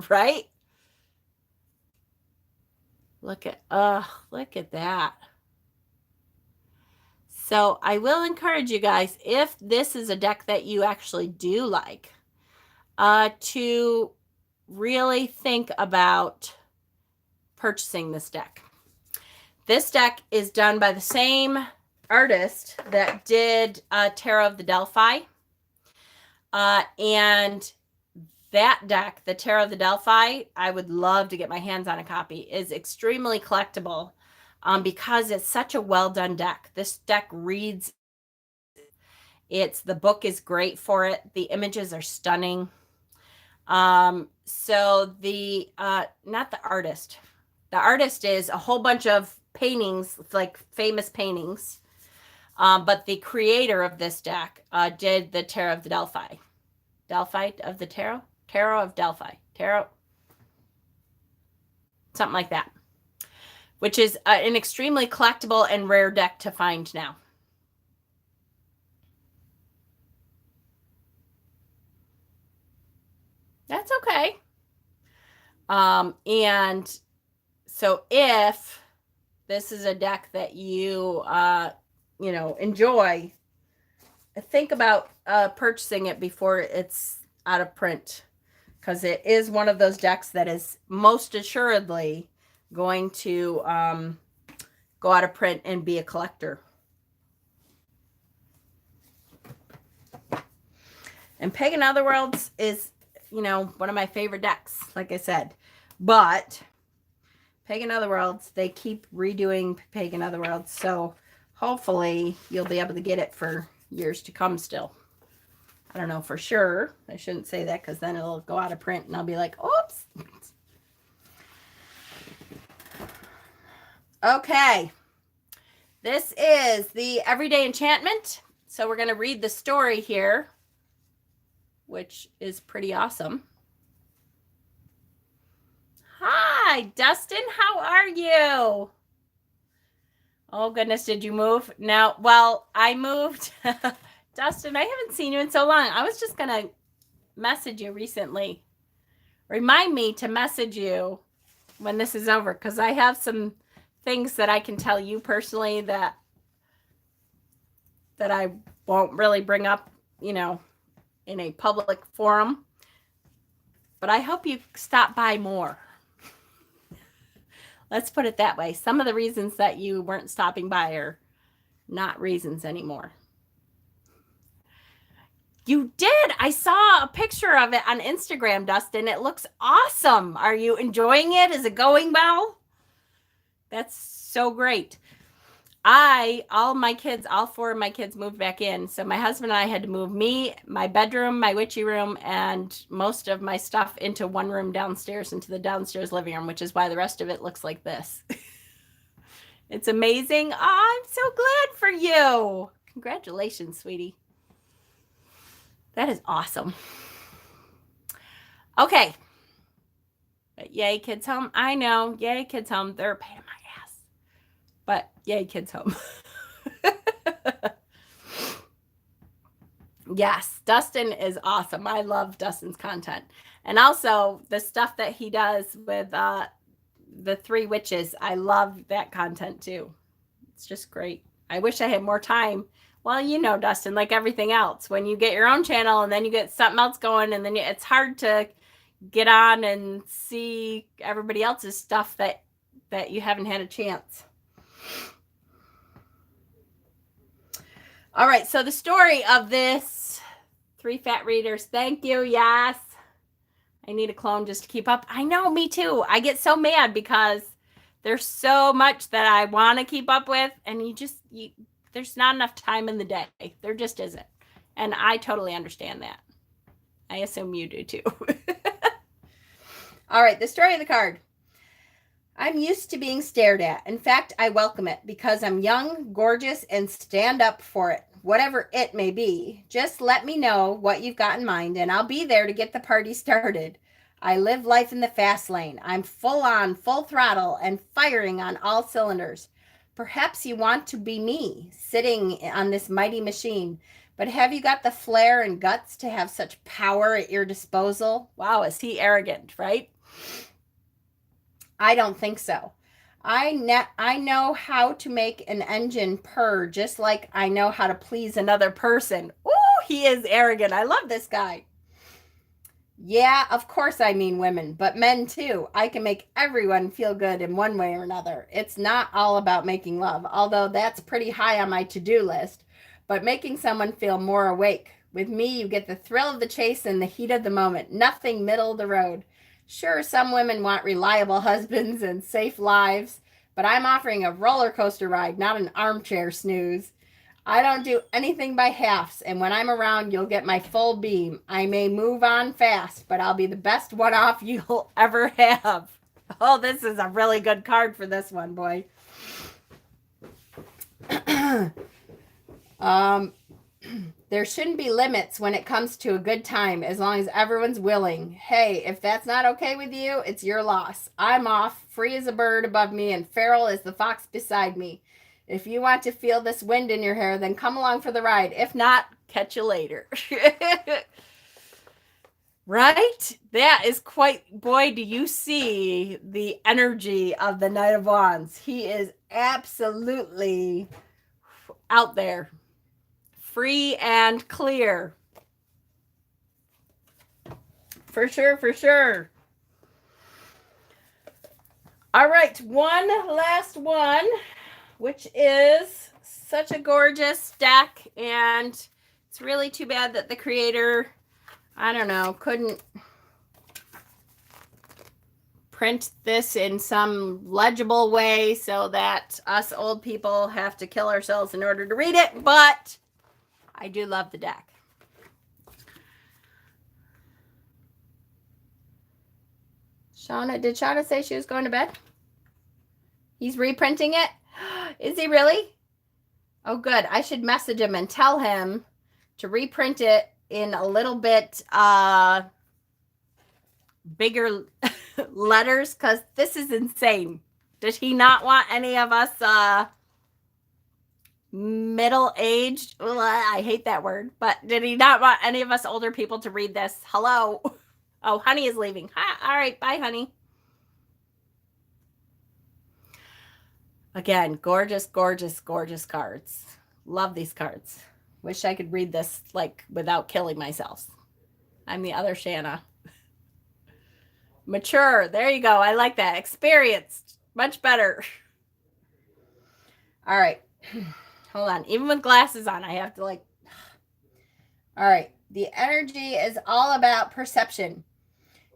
right? Look at that. So I will encourage you guys, if this is a deck that you actually do like, to really think about purchasing this deck. This deck is done by the same artist that did Tarot of the Delphi. And that deck, the Tarot of the Delphi, I would love to get my hands on a copy, is extremely collectible because it's such a well done deck. This deck reads, the book is great for it. The images are stunning. So the, not the artist is a whole bunch of paintings, like famous paintings. But the creator of this deck did the Tarot of the Delphi. Delphi of the Tarot? Tarot of Delphi. Tarot. Something like that. Which is an extremely collectible and rare deck to find now. That's okay. And so if this is a deck that you, enjoy, think about purchasing it before it's out of print, because it is one of those decks that is most assuredly going to go out of print and be a collector. And Pagan Otherworlds is, one of my favorite decks, like I said. But Pagan Otherworlds, they keep redoing Pagan Otherworlds, so hopefully you'll be able to get it for years to come still. I don't know for sure. I shouldn't say that because then it'll go out of print and I'll be like, oops. Okay. This is the Everyday Enchantment. So we're going to read the story here, which is pretty awesome. Hi, Dustin. How are you? Oh, goodness. Did you move? No. Well, I moved. Dustin, I haven't seen you in so long. I was just going to message you recently. Remind me to message you when this is over, because I have some things that I can tell you personally that I won't really bring up, in a public forum. But I hope you stop by more. Let's put it that way. Some of the reasons that you weren't stopping by are not reasons anymore. You did. I saw a picture of it on Instagram, Dustin. It looks awesome. Are you enjoying it? Is it going well? That's so great. All four of my kids moved back in. So my husband and I had to move me, my bedroom, my witchy room, and most of my stuff into one room downstairs, into the downstairs living room, which is why the rest of it looks like this. It's amazing. Oh, I'm so glad for you. Congratulations, sweetie. That is awesome. Okay. But yay, kids home. I know. Yay, kids home. They're a pain in my ass. But yay, kids home. Yes, Dustin is awesome. I love Dustin's content. And also the stuff that he does with the three witches. I love that content too. It's just great. I wish I had more time. Well, Dustin, like everything else, when you get your own channel and then you get something else going, and then it's hard to get on and see everybody else's stuff that you haven't had a chance. All right, so the story of this, 3 fat readers. Thank you. Yes. I need a clone just to keep up. I know, me too. I get so mad because there's so much that I want to keep up with, and there's not enough time in the day. There just isn't. And I totally understand that. I assume you do too. All right, the story of the card. I'm used to being stared at. In fact, I welcome it because I'm young, gorgeous, and stand up for it, whatever it may be. Just let me know what you've got in mind, and I'll be there to get the party started. I live life in the fast lane. I'm full on, full throttle, and firing on all cylinders. Perhaps you want to be me, sitting on this mighty machine. But have you got the flair and guts to have such power at your disposal? Wow, is he arrogant, right? I don't think so. I know how to make an engine purr just like I know how to please another person. Ooh, he is arrogant. I love this guy. Yeah, of course I mean women, but men too. I can make everyone feel good in one way or another. It's not all about making love, although that's pretty high on my to-do list, but making someone feel more awake. With me, you get the thrill of the chase and the heat of the moment. Nothing middle of the road. Sure, some women want reliable husbands and safe lives, but I'm offering a roller coaster ride, not an armchair snooze. I don't do anything by halves, and when I'm around, you'll get my full beam. I may move on fast, but I'll be the best one-off you'll ever have. Oh, this is a really good card for this one, boy. There shouldn't be limits when it comes to a good time as long as everyone's willing. Hey, if that's not okay with you, it's your loss. I'm off, free as a bird above me and feral as the fox beside me. If you want to feel this wind in your hair, then come along for the ride. If not, catch you later. Right? That is quite, boy, do you see the energy of the Knight of Wands. He is absolutely out there. Free and clear. For sure, for sure. All right, one last one, which is such a gorgeous deck, and it's really too bad that the creator, I don't know, couldn't print this in some legible way so that us old people have to kill ourselves in order to read it, but I do love the deck. Shauna, did Shauna say she was going to bed? He's reprinting it? Is he really? Oh, good. I should message him and tell him to reprint it in a little bit bigger letters, because this is insane. Does he not want any of us middle-aged, I hate that word, but did he not want any of us older people to read this? Hello. Oh, honey is leaving. Hi. All right, bye, honey. Again, gorgeous, gorgeous, gorgeous cards. Love these cards. Wish I could read this like without killing myself. I'm the other Shanna. Mature. There you go. I like that. Experienced. Much better. All right. Hold on. Even with glasses on, I have to like... All right. The energy is all about perception.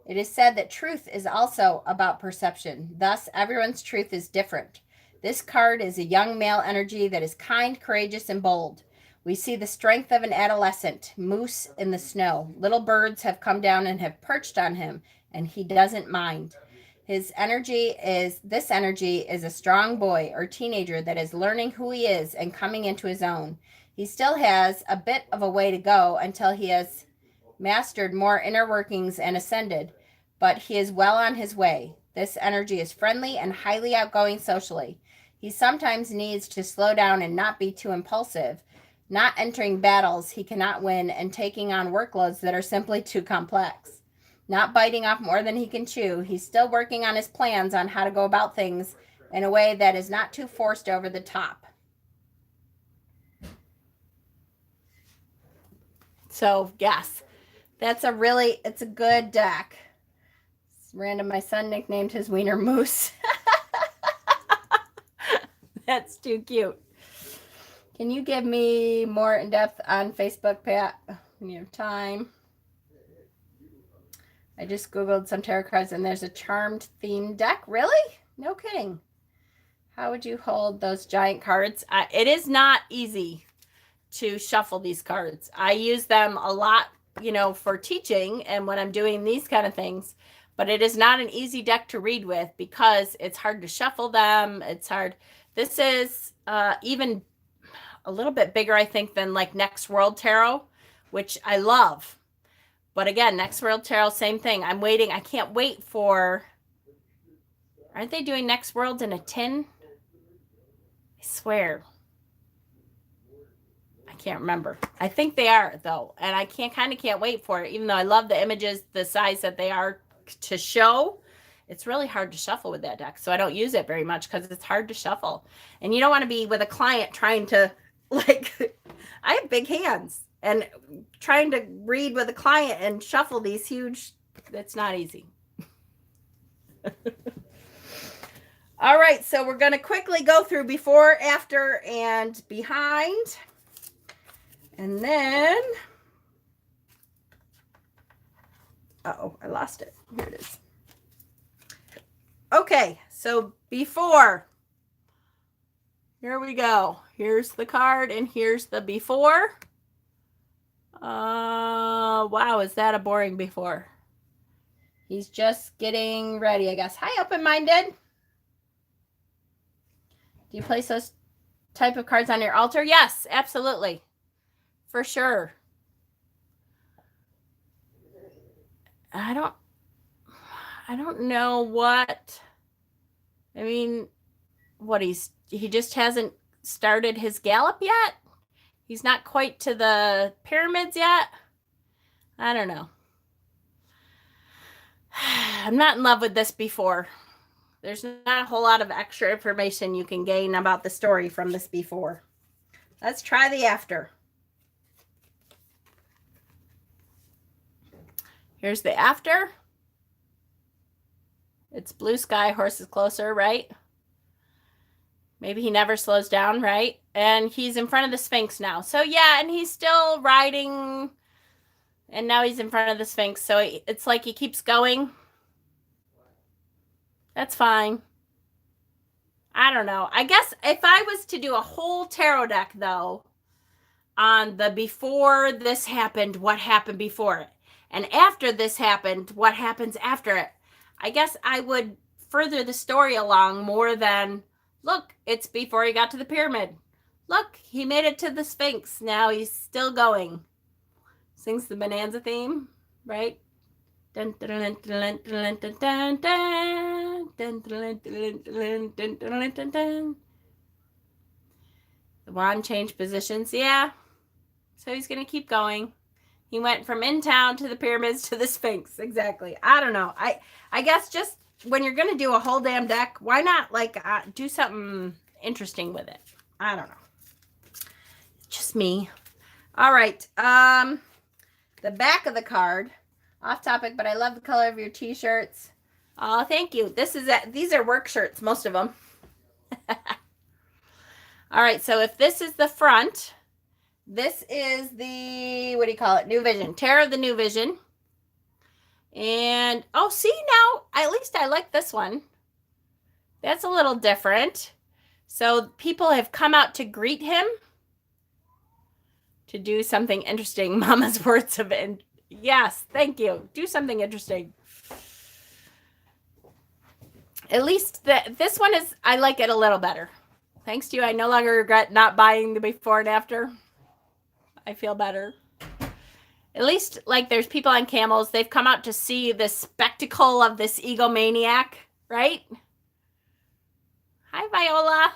It is said that truth is also about perception. Thus, everyone's truth is different. This card is a young male energy that is kind, courageous, and bold. We see the strength of an adolescent, moose in the snow. Little birds have come down and have perched on him, and he doesn't mind. This energy is a strong boy or teenager that is learning who he is and coming into his own. He still has a bit of a way to go until he has mastered more inner workings and ascended, but he is well on his way. This energy is friendly and highly outgoing socially. He sometimes needs to slow down and not be too impulsive, not entering battles he cannot win and taking on workloads that are simply too complex. Not biting off more than he can chew. He's still working on his plans on how to go about things in a way that is not too forced over the top. So, yes, it's a good deck. It's random. My son nicknamed his wiener Moose. That's too cute. Can you give me more in-depth on Facebook, Pat, when you have time? I just Googled some tarot cards and there's a charmed themed deck. Really? No kidding. How would you hold those giant cards? It is not easy to shuffle these cards. I use them a lot, you know, for teaching and when I'm doing these kind of things, but it is not an easy deck to read with because it's hard to shuffle them. It's hard. This is even a little bit bigger, I think, than like Next World Tarot, which I love. But again, Next World Tarot, same thing. I'm waiting. I can't wait for, aren't they doing Next World in a tin? I swear. I can't remember. I think they are though. And I kind of can't wait for it. Even though I love the images, the size that they are to show, it's really hard to shuffle with that deck. So I don't use it very much because it's hard to shuffle. And you don't want to be with a client trying to like, I have big hands and trying to read with a client and shuffle these huge, it's not easy. All right, so we're going to quickly go through before, after, and behind. And then, uh-oh, I lost it. Here it is. Okay, so before. Here we go. Here's the card, and here's the before. Wow, is that a boring before? He's just getting ready, I guess. Hi, open-minded. Do you place those type of cards on your altar? Yes, absolutely. For sure. I don't know what, I mean, what he just hasn't started his gallop yet. He's not quite to the pyramids yet. I don't know. I'm not in love with this before. There's not a whole lot of extra information you can gain about the story from this before. Let's try the after. Here's the after. It's blue sky, horses closer, right? Maybe he never slows down, right? And he's in front of the Sphinx now. So yeah, and he's still riding. And now he's in front of the Sphinx. So it's like he keeps going. That's fine. I don't know. I guess if I was to do a whole tarot deck, though, on the before this happened, what happened before it, and after this happened, what happens after it, I guess I would further the story along more than, look, it's before he got to the pyramid. Look, he made it to the Sphinx. Now he's still going. Sings the Bonanza theme, right? Dun, dun, dun, dun, dun, dun, dun, dun, dun, dun, dun, dun, dun, dun, dun. The wand changed positions. Yeah. So he's going to keep going. He went from in town to the pyramids to the Sphinx. Exactly. I don't know. I guess just when you're going to do a whole damn deck, why not like do something interesting with it? I don't know. Just me. All right. The back of the card. Off topic, but I love the color of your t-shirts. Oh, thank you. These are work shirts, most of them. All right, so if this is the front, this is the, what do you call it? New Vision. Tarot of the New Vision. And, oh, see now, at least I like this one. That's a little different. So people have come out to greet him to do something interesting. Mama's words of it. Yes, thank you. Do something interesting. At least this one is, I like it a little better. Thanks to you, I no longer regret not buying the before and after. I feel better. At least, like, there's people on camels. They've come out to see the spectacle of this egomaniac, right? Hi, Viola.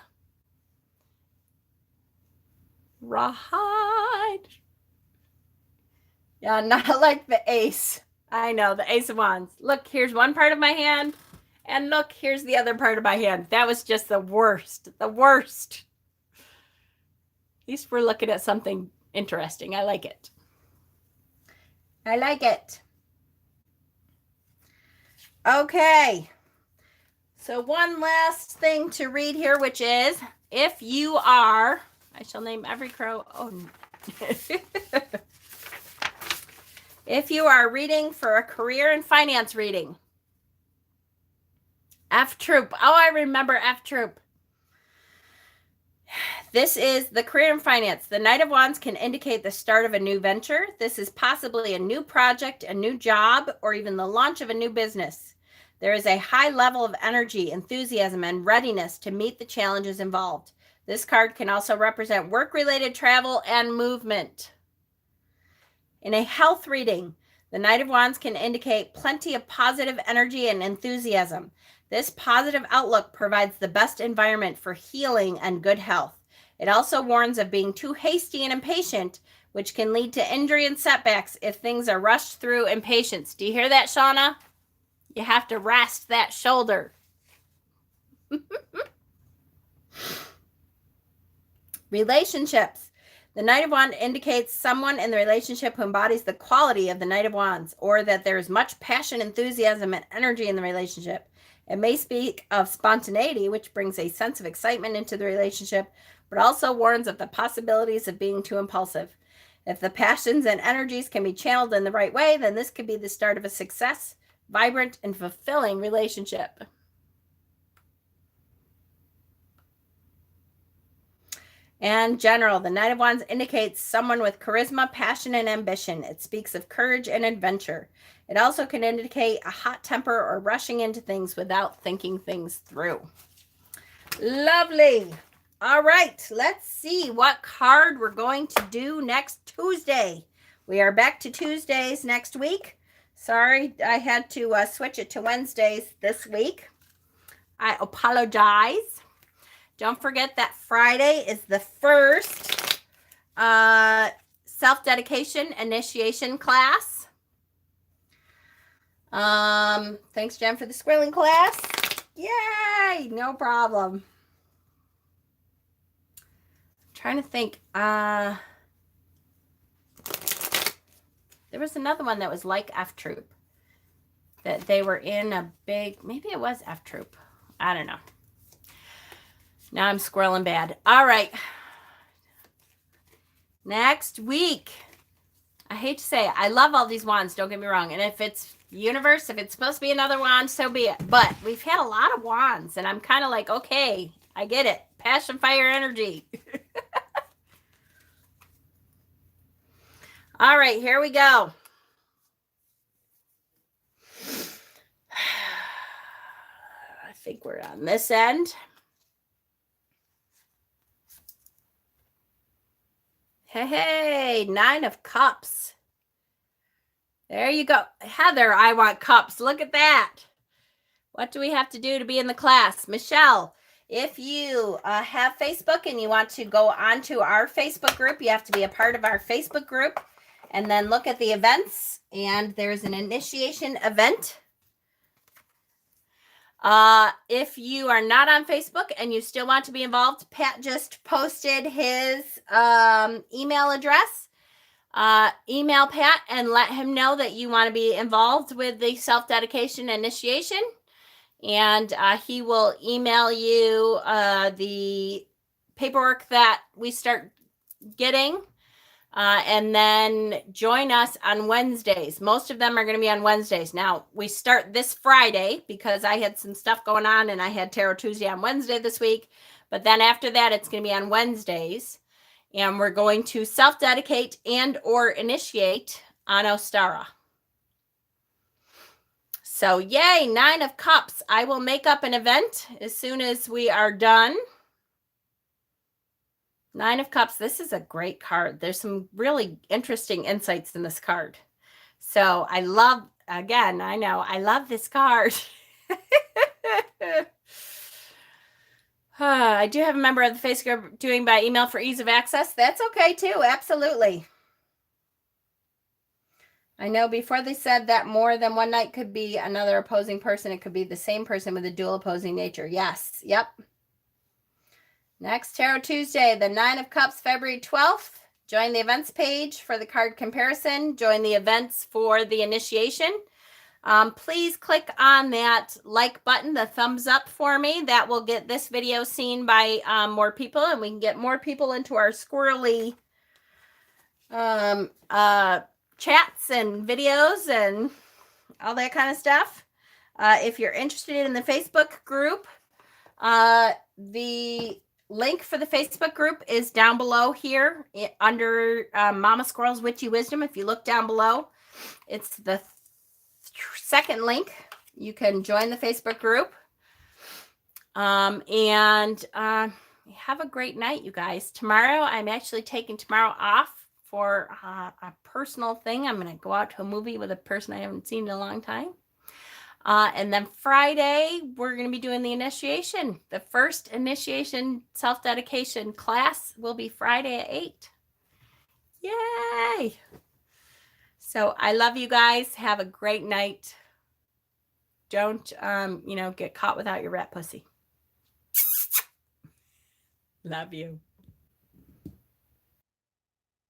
Right. Yeah, not like the ace. I know, the ace of wands. Look, here's one part of my hand. And look, here's the other part of my hand. That was just the worst. The worst. At least we're looking at something interesting. I like it. I like it. Okay. So one last thing to read here, which is, if you are, I shall name every crow. Oh, if you are reading for a career and finance reading, F Troop. Oh, I remember F Troop. This is the career and finance. The Knight of Wands can indicate the start of a new venture. This is possibly a new project, a new job, or even the launch of a new business. There is a high level of energy, enthusiasm, and readiness to meet the challenges involved. This card can also represent work-related travel and movement. In a health reading, the Knight of Wands can indicate plenty of positive energy and enthusiasm. This positive outlook provides the best environment for healing and good health. It also warns of being too hasty and impatient, which can lead to injury and setbacks if things are rushed through impatience. Do you hear that, Shauna? You have to rest that shoulder. Relationships. The Knight of Wands indicates someone in the relationship who embodies the quality of the Knight of Wands, or that there is much passion, enthusiasm, and energy in the relationship. It may speak of spontaneity, which brings a sense of excitement into the relationship, but also warns of the possibilities of being too impulsive. If the passions and energies can be channeled in the right way, then this could be the start of a success, vibrant, and fulfilling relationship. And general, the Knight of Wands indicates someone with charisma, passion, and ambition. It speaks of courage and adventure. It also can indicate a hot temper or rushing into things without thinking things through. Lovely. All right, let's see what card we're going to do next Tuesday. We are back to Tuesdays next week. Sorry, I had to switch it to Wednesdays this week. I apologize. Don't forget that Friday is the first self-dedication initiation class. Thanks, Jen, for the squirreling class. Yay! No problem. I'm trying to think. There was another one that was like F Troop. That they were in a big, maybe it was F Troop. I don't know. Now I'm squirreling bad. All right. Next week. I hate to say it. I love all these wands. Don't get me wrong. And if it's universe, if it's supposed to be another wand, so be it. But we've had a lot of wands. And I'm kind of like, okay, I get it. Passion, fire, energy. All right, here we go. I think we're on this end. Hey, 9 of Cups. There you go. Heather, I want cups. Look at that. What do we have to do to be in the class? Michelle, if you have Facebook and you want to go onto our Facebook group, you have to be a part of our Facebook group and then look at the events. And there's an initiation event. If you are not on Facebook and you still want to be involved, Pat just posted his email address. Email Pat and let him know that you want to be involved with the self-dedication initiation. And he will email you the paperwork that we start getting. And then join us on Wednesdays. Most of them are going to be on Wednesdays. Now, we start this Friday because I had some stuff going on and I had Tarot Tuesday on Wednesday this week. But then after that, it's going to be on Wednesdays. And we're going to self-dedicate and or initiate on Ostara. So, yay, 9 of Cups. I will make up an event as soon as we are done. 9 of Cups. This is a great card. There's some really interesting insights in this card. So I love, again, I know, I love this card. I do have a member of the Facebook group doing by email for ease of access. That's okay too. Absolutely. I know before they said that more than one night could be another opposing person. It could be the same person with a dual opposing nature. Yes. Yep. Next Tarot Tuesday, the 9 of Cups, February 12th. Join the events page for the card comparison. Join the events for the initiation. Please click on that like button, the thumbs up for me. That will get this video seen by more people, and we can get more people into our squirrely chats and videos and all that kind of stuff. If you're interested in the Facebook group, the link for the Facebook group is down below here under Mama Squirrel's Witchy Wisdom. If you look down below, it's the second link. You can join the Facebook group. And have a great night, you guys. Tomorrow, I'm actually taking tomorrow off for a personal thing. I'm going to go out to a movie with a person I haven't seen in a long time. And then Friday, we're going to be doing the initiation. The first initiation self-dedication class will be Friday at 8. Yay! So I love you guys. Have a great night. Don't, get caught without your rat pussy. Love you.